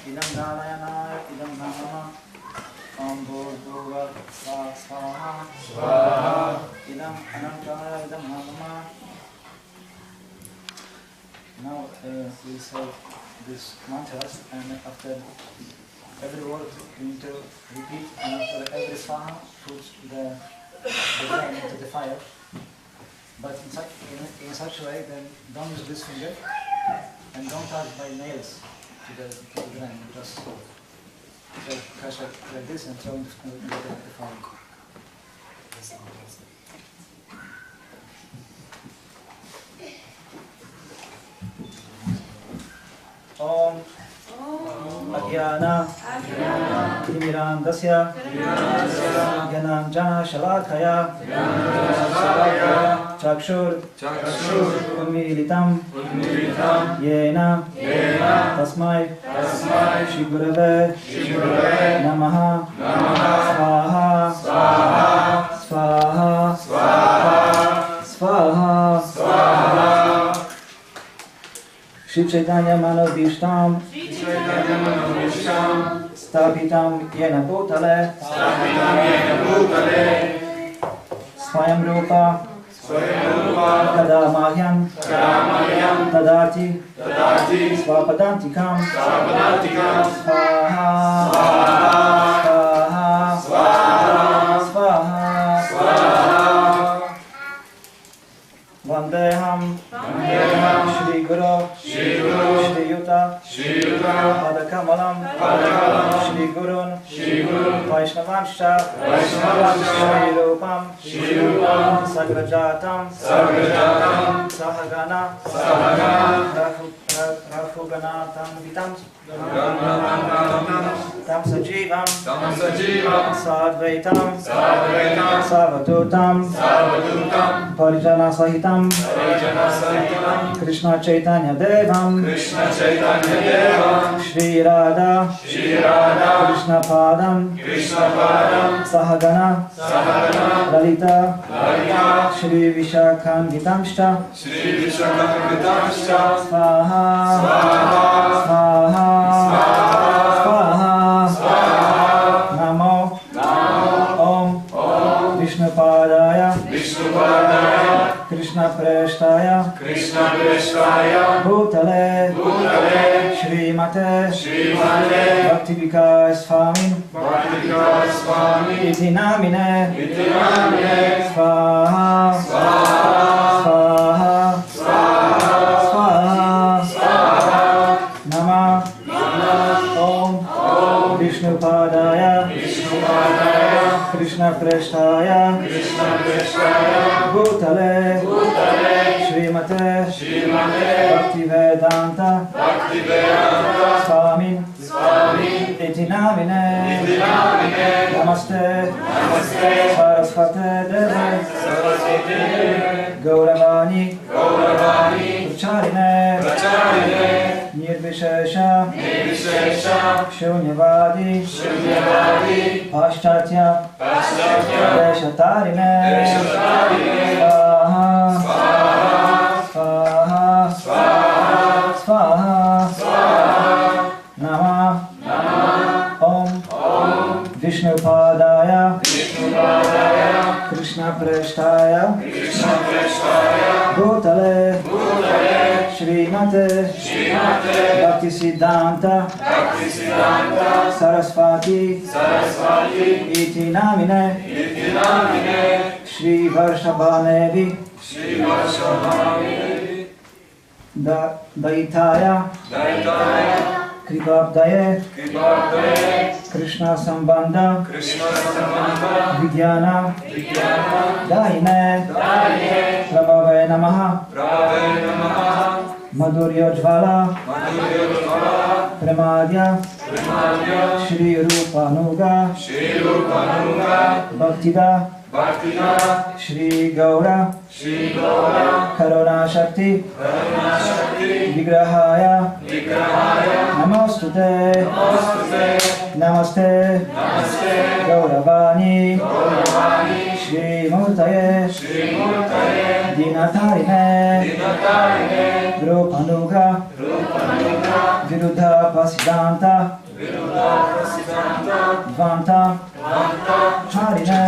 Idam Narayanaya Idam Namama Om Bhurbuva Svaha Idam Anantaya Idam Namama. Now we say these mantras, and after every word we need to repeat, and after every svaha put the grain into the fire. But in such a way, then don't use this finger and don't touch by nails to the grain. Just crush it like this and throw into the fire. Om Adhyana Timirandasya Gyananjana Shalakaya Chakshur Unmilitam Yena Tasmai Shri Gurave Namaha Svaha Svaha Shri Chaitanya Manobhishtam Sthapitam Yena Bhutale Swayam Rupa Kada Mahyam Tadati Svapadantikam Svaha Vandeham Shri Guru Shri Yuta Padakamalam Shri Gurun Vaishnavansha Shri Rupam Sagrajatam Sahagana Rafuganatam Vitam Tam Sajivam Sadvaitam Savadutam Parijana Sahitam Krishna Chaitanya Devam Shri Radha Krishna Padam Sahagana Lalita Shri Vishakhan Vitamshta Svaha Namo Om Vishnu Padaya Krishna Preshtaya Bhutale Shrimate Bhakti Vikasa Svami Iti Namine Svaha Nama Om Vishnu Padaya Krishna Preshtaya Bhutale Shrimate Bhakti Vedanta Svami Iti namine Namaste Sarasvate Deve Gauravani Pracharine Nirvishesha Shunyavadi Paschatya Deshatarine Svaha Namah Om Vishnupadaya Krishna Preshtaya Bhutale Srimate Bhakti Siddhanta Sarasvati Iti namine Shri Varshabhanevi Daitaya Kripabdaye Krishna Sambandha Vidyana Daine Prabhave Namaha Madhurya Jvala Pramadya Shri Rupanuga Bhaktida Shri Gaura Karuna Shakti Vigrahaya Namostute Namaste Gauravani Shri Murtaye Dinatarine Rupanuga Viruddha Pasidanta Vanta Charine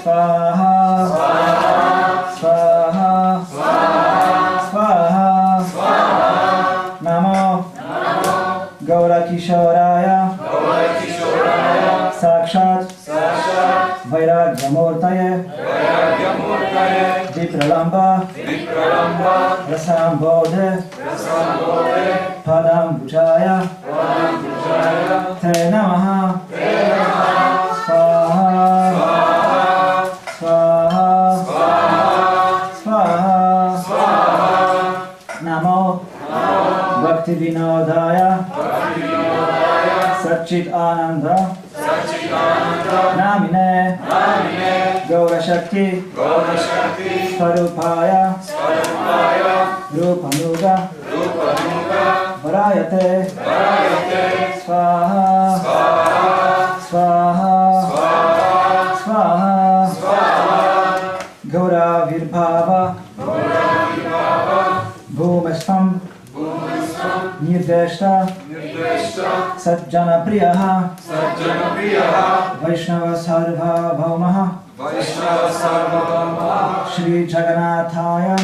Svaha Svaha Svaha Namo Gaura Kishoraya Sakshat Vairagyamurtaye Vipralamba Rasambodhe Padam Bhujaya Te Namaha Svaha Svaha Svaha Namo Bhakti Vinodaya Satchit Ananda Namine Gaura Shakti Swarupaya Rupanuga Varayate Svaha Svaha Svaha Gaura Virbhava Bhumestham Nirdeshta Satjana Priyaha Vaishnava Sarva Bhaumaha Shri Jagannathaya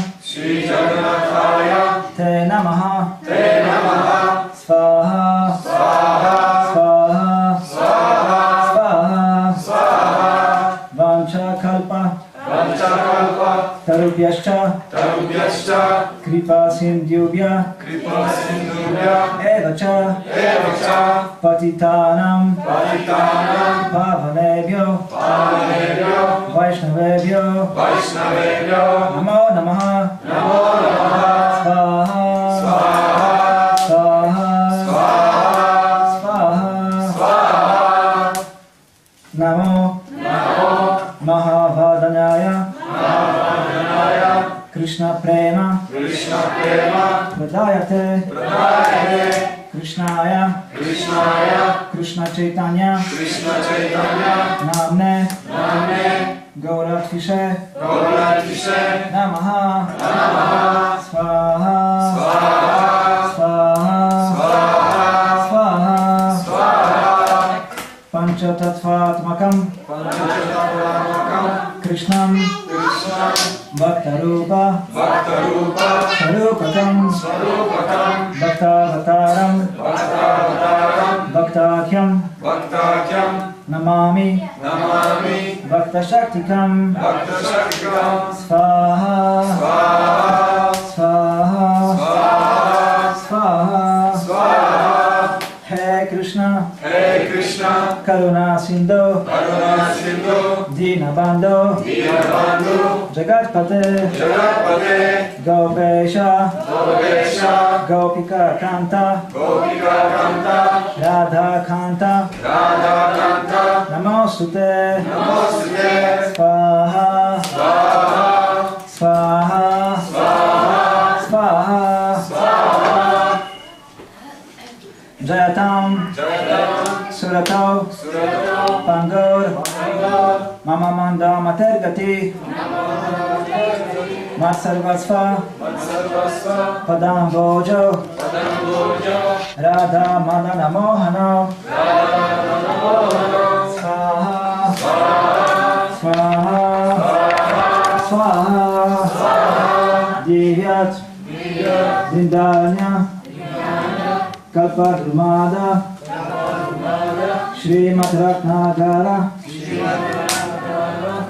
Te Namaha Svaha Svaha Svaha Vancha Kalpa Tarubhyascha Kripa Sindhubhya Evacha Patitanam Pavanebhyo Vaishnavebhyo Namo Namaha Svaha Svaha Namo Mahavadanyaya Krishna Prema Pradayate Krishnaya Krishna Chaitanya Namne Gauratvishe Namaha Svaha Panchatattvatmakam Krishnam Bhaktarupa Sarupakam Bhaktavataram Bhaktakyam Namami Bhaktashaktikam Svaha Hey Krishna Krishna, Karuna Sindhu, Dinabandhu, Jagatpate, Gopesha, Gopika Kanta, Radha Kanta, Namostute, Swaha, Swaha, Swaha, Jayatam, Surato, Pangur, Mama Manda Matergati, Matsarvasva, Padam Bojo, Radha Madana Mohana, Swaha, Swaha, Swaha, Divyat, Dindanya, Kalpadrumada, Srimat Ratnagara,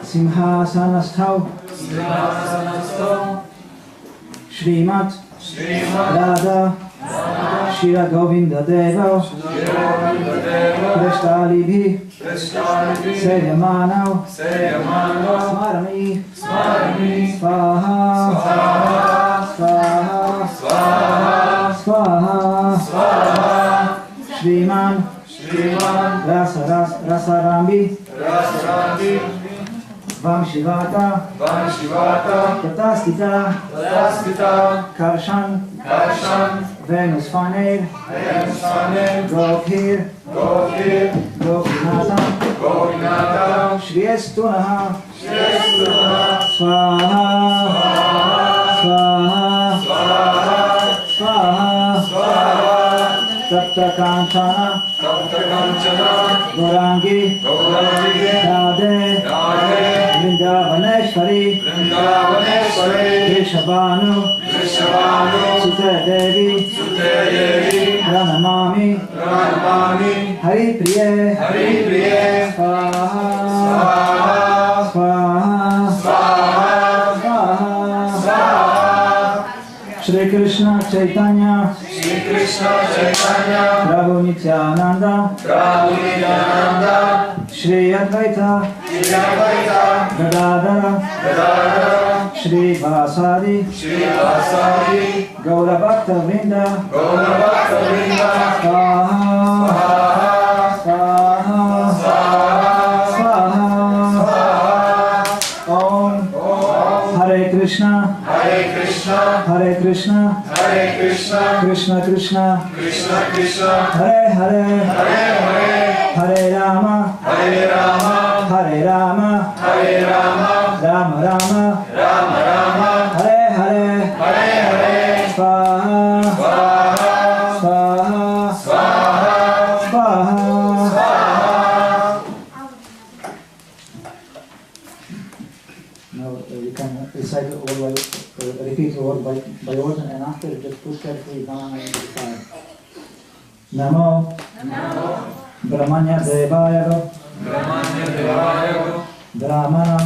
Simhasanasthav, Srimat Radha, Shira Govindadvipa, Kristalibhi, Seyamanau, Smarami, Swaha, Swaha, Swaha, Shriman, Rasarambi, Vamshivata, Tatastita, Karshan, Venus Faner, Gokir, Govinata, Shriyestunaha, Swaha, Swaha, Sapta Kanchana, Gorangi, Radhe, Vrindavaneshwari, Rishabhanu, Sute Devi, Pranamami, Hari Priye, Swaha, Swaha, Shri Krishna Chaitanya, Prabhu Nityananda, Shri Advaita, Gadadara, Shri Vasadi, Gaura Bhakta Vrinda, Swaha, Om Hare Krishna, Hare Krishna, Krishna Krishna, Hare Hare, Hare Rama, Hare Rama, Rama Rama, Hare Hare, Swaha, Swaha. Now you can recite it all repeat the word by word, and after just push carefully down and decide. Namo Brahmanya Devaya Brahmana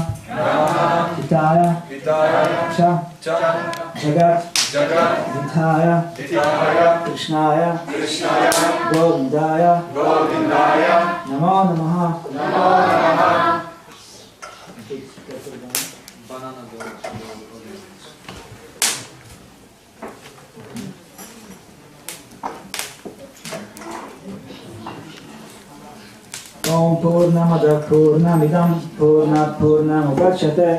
Hitaya Cha Jagat Vithaya Krishnaya Govindaya Namo Namaha. Om Purnamada Purnamidam Purnat Purnamudachyate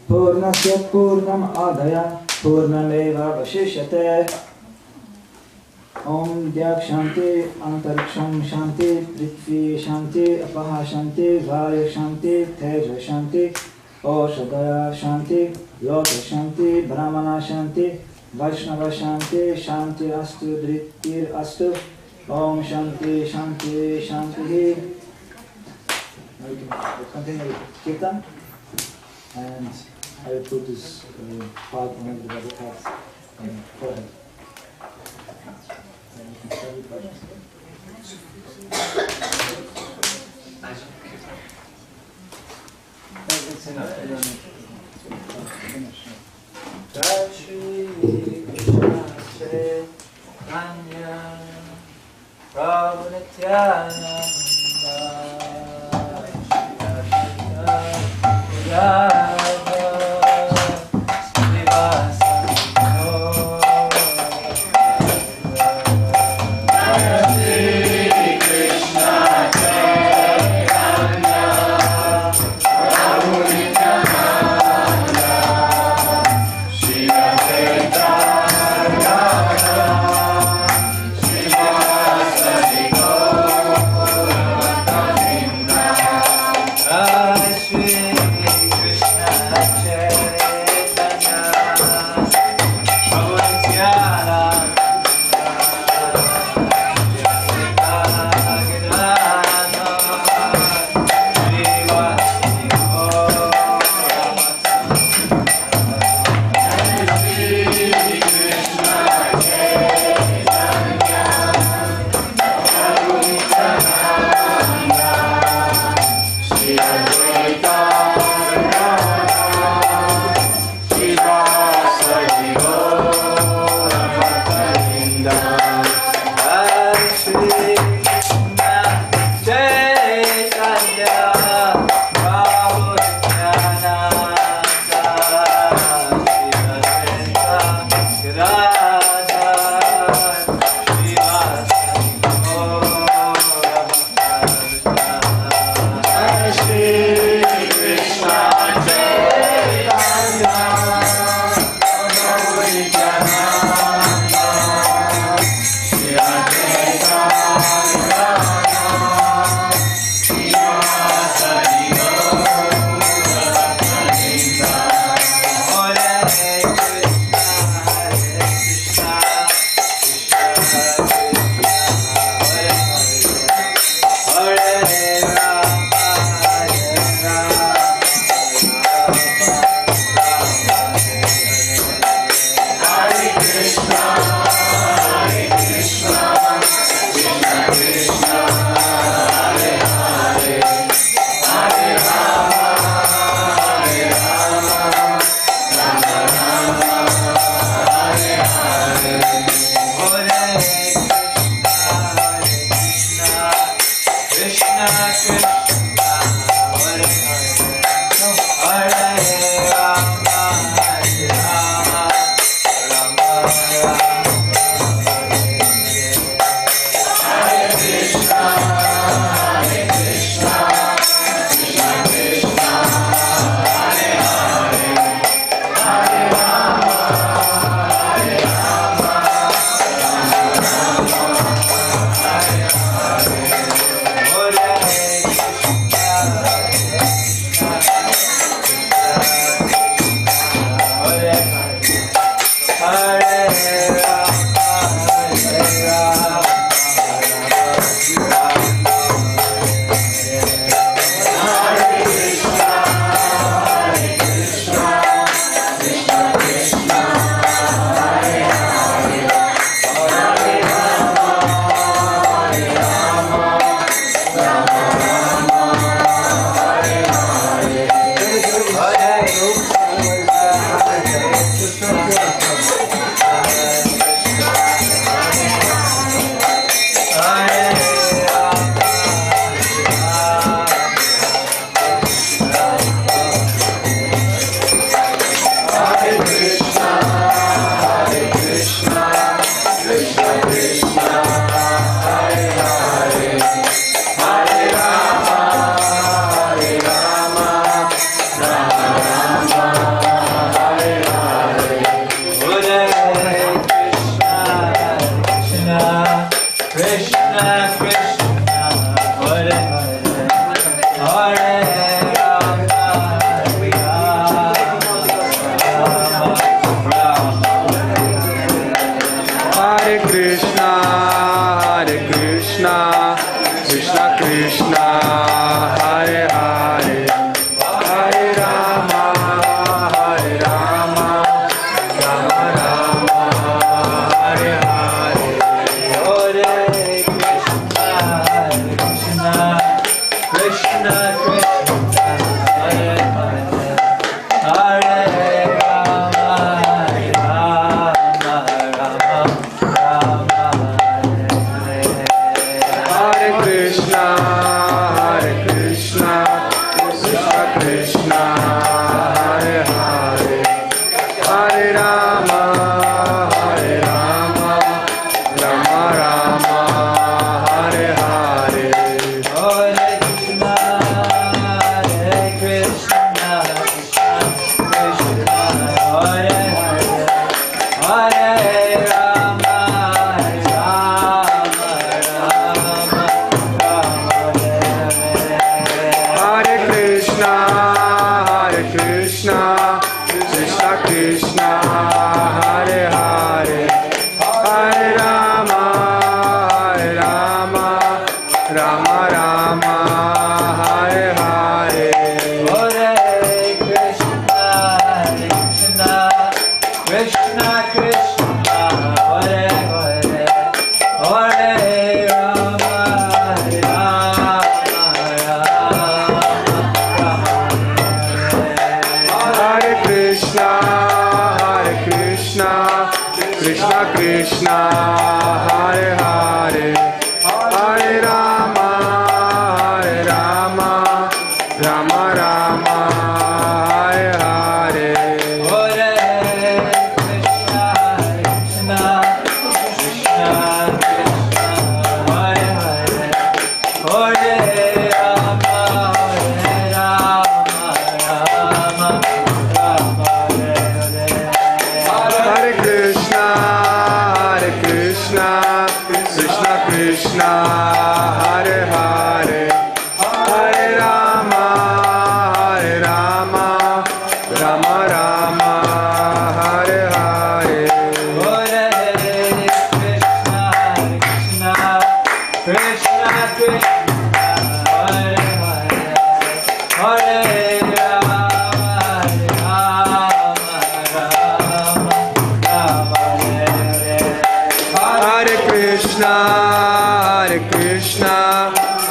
Purnasya Purnam Adaya Purnameva Vashishyate. Om Dyak Shanti Antariksham Shanti Prithvi Shanti Apaha Shanti Vaya Shanti Teja Shanti Oshadaya Shanti Loka Shanti Brahmana Shanti Vaishnava Shanti Shanti Astu Dhritir Astu. Om Shanti Shanti Shanti. Now we can continue with Kirtan, and I will put this part on everybody else forehead. It's enough. Jai Shri Krishna Chaitanya Prabhu Nityananda Hare Krishna, Hare Hare, Hare Rama, Rama Rama, Hare Hare. Hare Krishna, Krishna Krishna, Hare Hare, Hare Rama, Rama Hare Hare. Hare Krishna, Krishna Krishna, Hare Hare, Hare Rama, Rama Rama, Hare Hare. Hare Krishna, Krishna Krishna, Hare Hare, Hare Rama, Rama Hare Hare. Hare Krishna,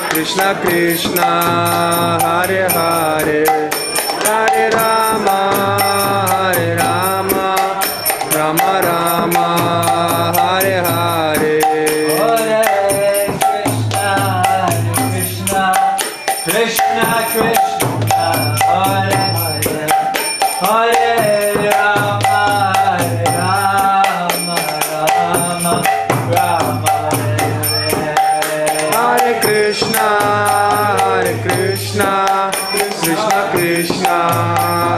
Krishna Krishna, Hare Hare, Hare Rama, Rama Rama, Hare Hare. Hare Krishna, Krishna Krishna, Hare Hare, Hare Rama, Rama Hare Hare. Hare Krishna, Krishna Krishna,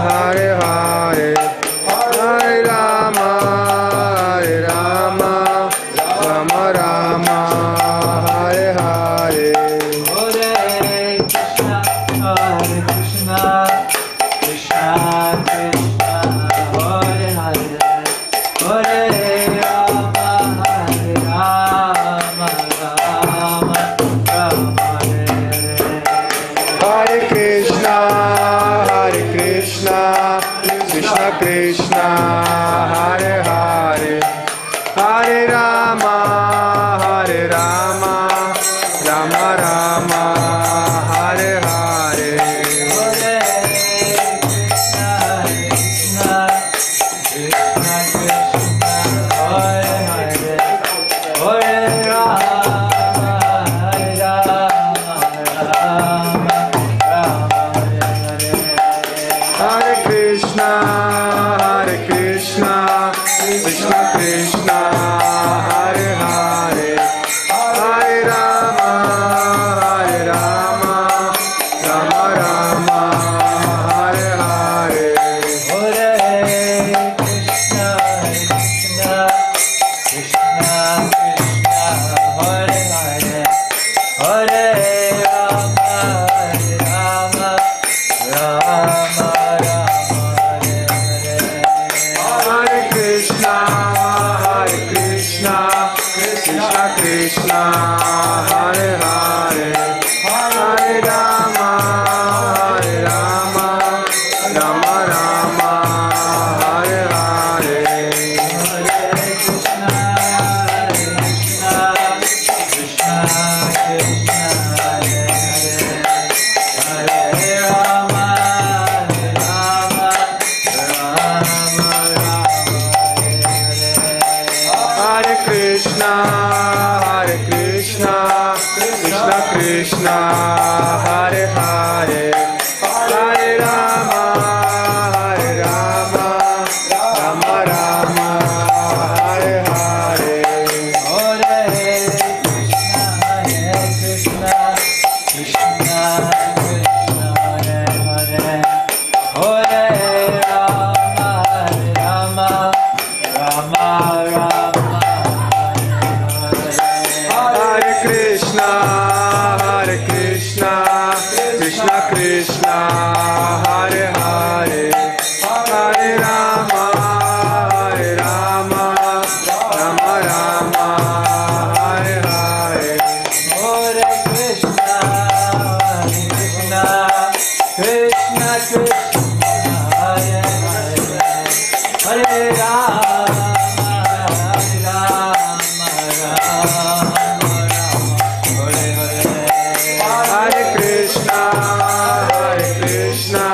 Hare Hare, Hare Rama, Rama Rama, Hare Hare. Hare Krishna, Krishna Krishna, Hare Hare, Hare Rama, Rama Hare Hare. Hare Krishna, Krishna Krishna, Hare Hare, Hare Rama, Rama Rama, Hare Hare. Hare Krishna, Krishna Krishna, Hare Hare, Hare Rama, Rama Hare Hare. Hare Krishna, Krishna Krishna, Hare Hare, Hare Rama, Rama Rama, Hare Hare. Hare Krishna, Krishna Krishna, Hare Hare, Hare Rama, Rama Hare Hare. Hare Krishna, Krishna Krishna, Hare Hare, Hare Rama, Rama Rama, Hare Hare. Hare Krishna, Krishna Krishna, Hare Hare, Hare Rama, Rama Hare Hare. Hare Krishna, Krishna Krishna, Hare Hare, Hare Rama, Rama Rama, Hare Hare. Hare Krishna, Krishna Krishna, Hare Hare, Hare Rama, Rama Hare Krishna, Krishna Krishna, Hare Hare, Hare Rama, Rama Rama, Hare Hare. Hare Krishna, Krishna Krishna, Hare Hare, Hare Rama, Hare Hare. Hare Krishna,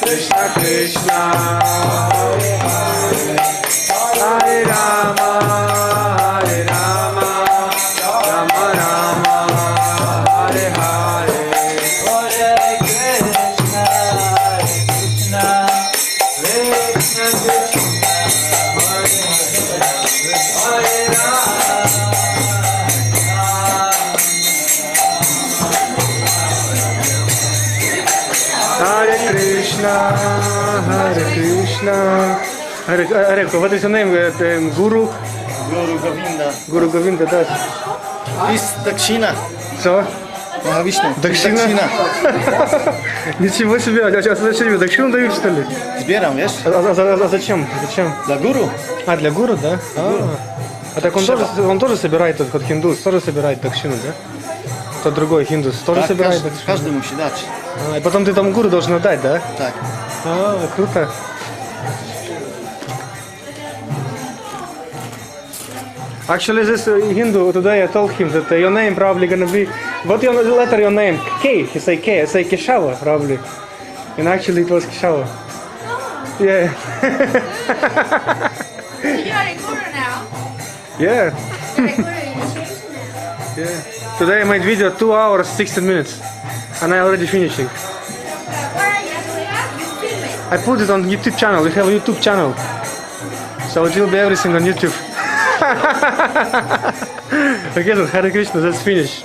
Krishna Krishna, Hare Hare, Hare Rama, Hare, what is your name? Guru? Guru Govinda. Guru Govinda, that's... Is Dakshina. Что? Mahavishnu. Дакшина? Ничего себе, а зачем тебе дакшину дают, что ли? Сбером, видишь? А зачем? Зачем? Для гуру. А, для гуру, да? А так он тоже собирает, тот хиндус, тоже собирает дакшину, да? Тот другой хиндус тоже Так, собирает дакшину? каждому считать. И потом ты там гуру должен отдать, да? Так. Круто. Actually, this Hindu today I told him that your name probably gonna be. What your letter your name? K. He say K. I say Keshava probably. And actually it was Keshava. Yeah. You are a guru now. Yeah. You're a guru, you changed now. Yeah. Today I made video 2 hours 16 minutes, and I already finishing. Where are you actually at? You film it. I put it on YouTube channel. We have a YouTube channel, so it will be everything on YouTube. Okay, so Hare Krishna. Let's finish.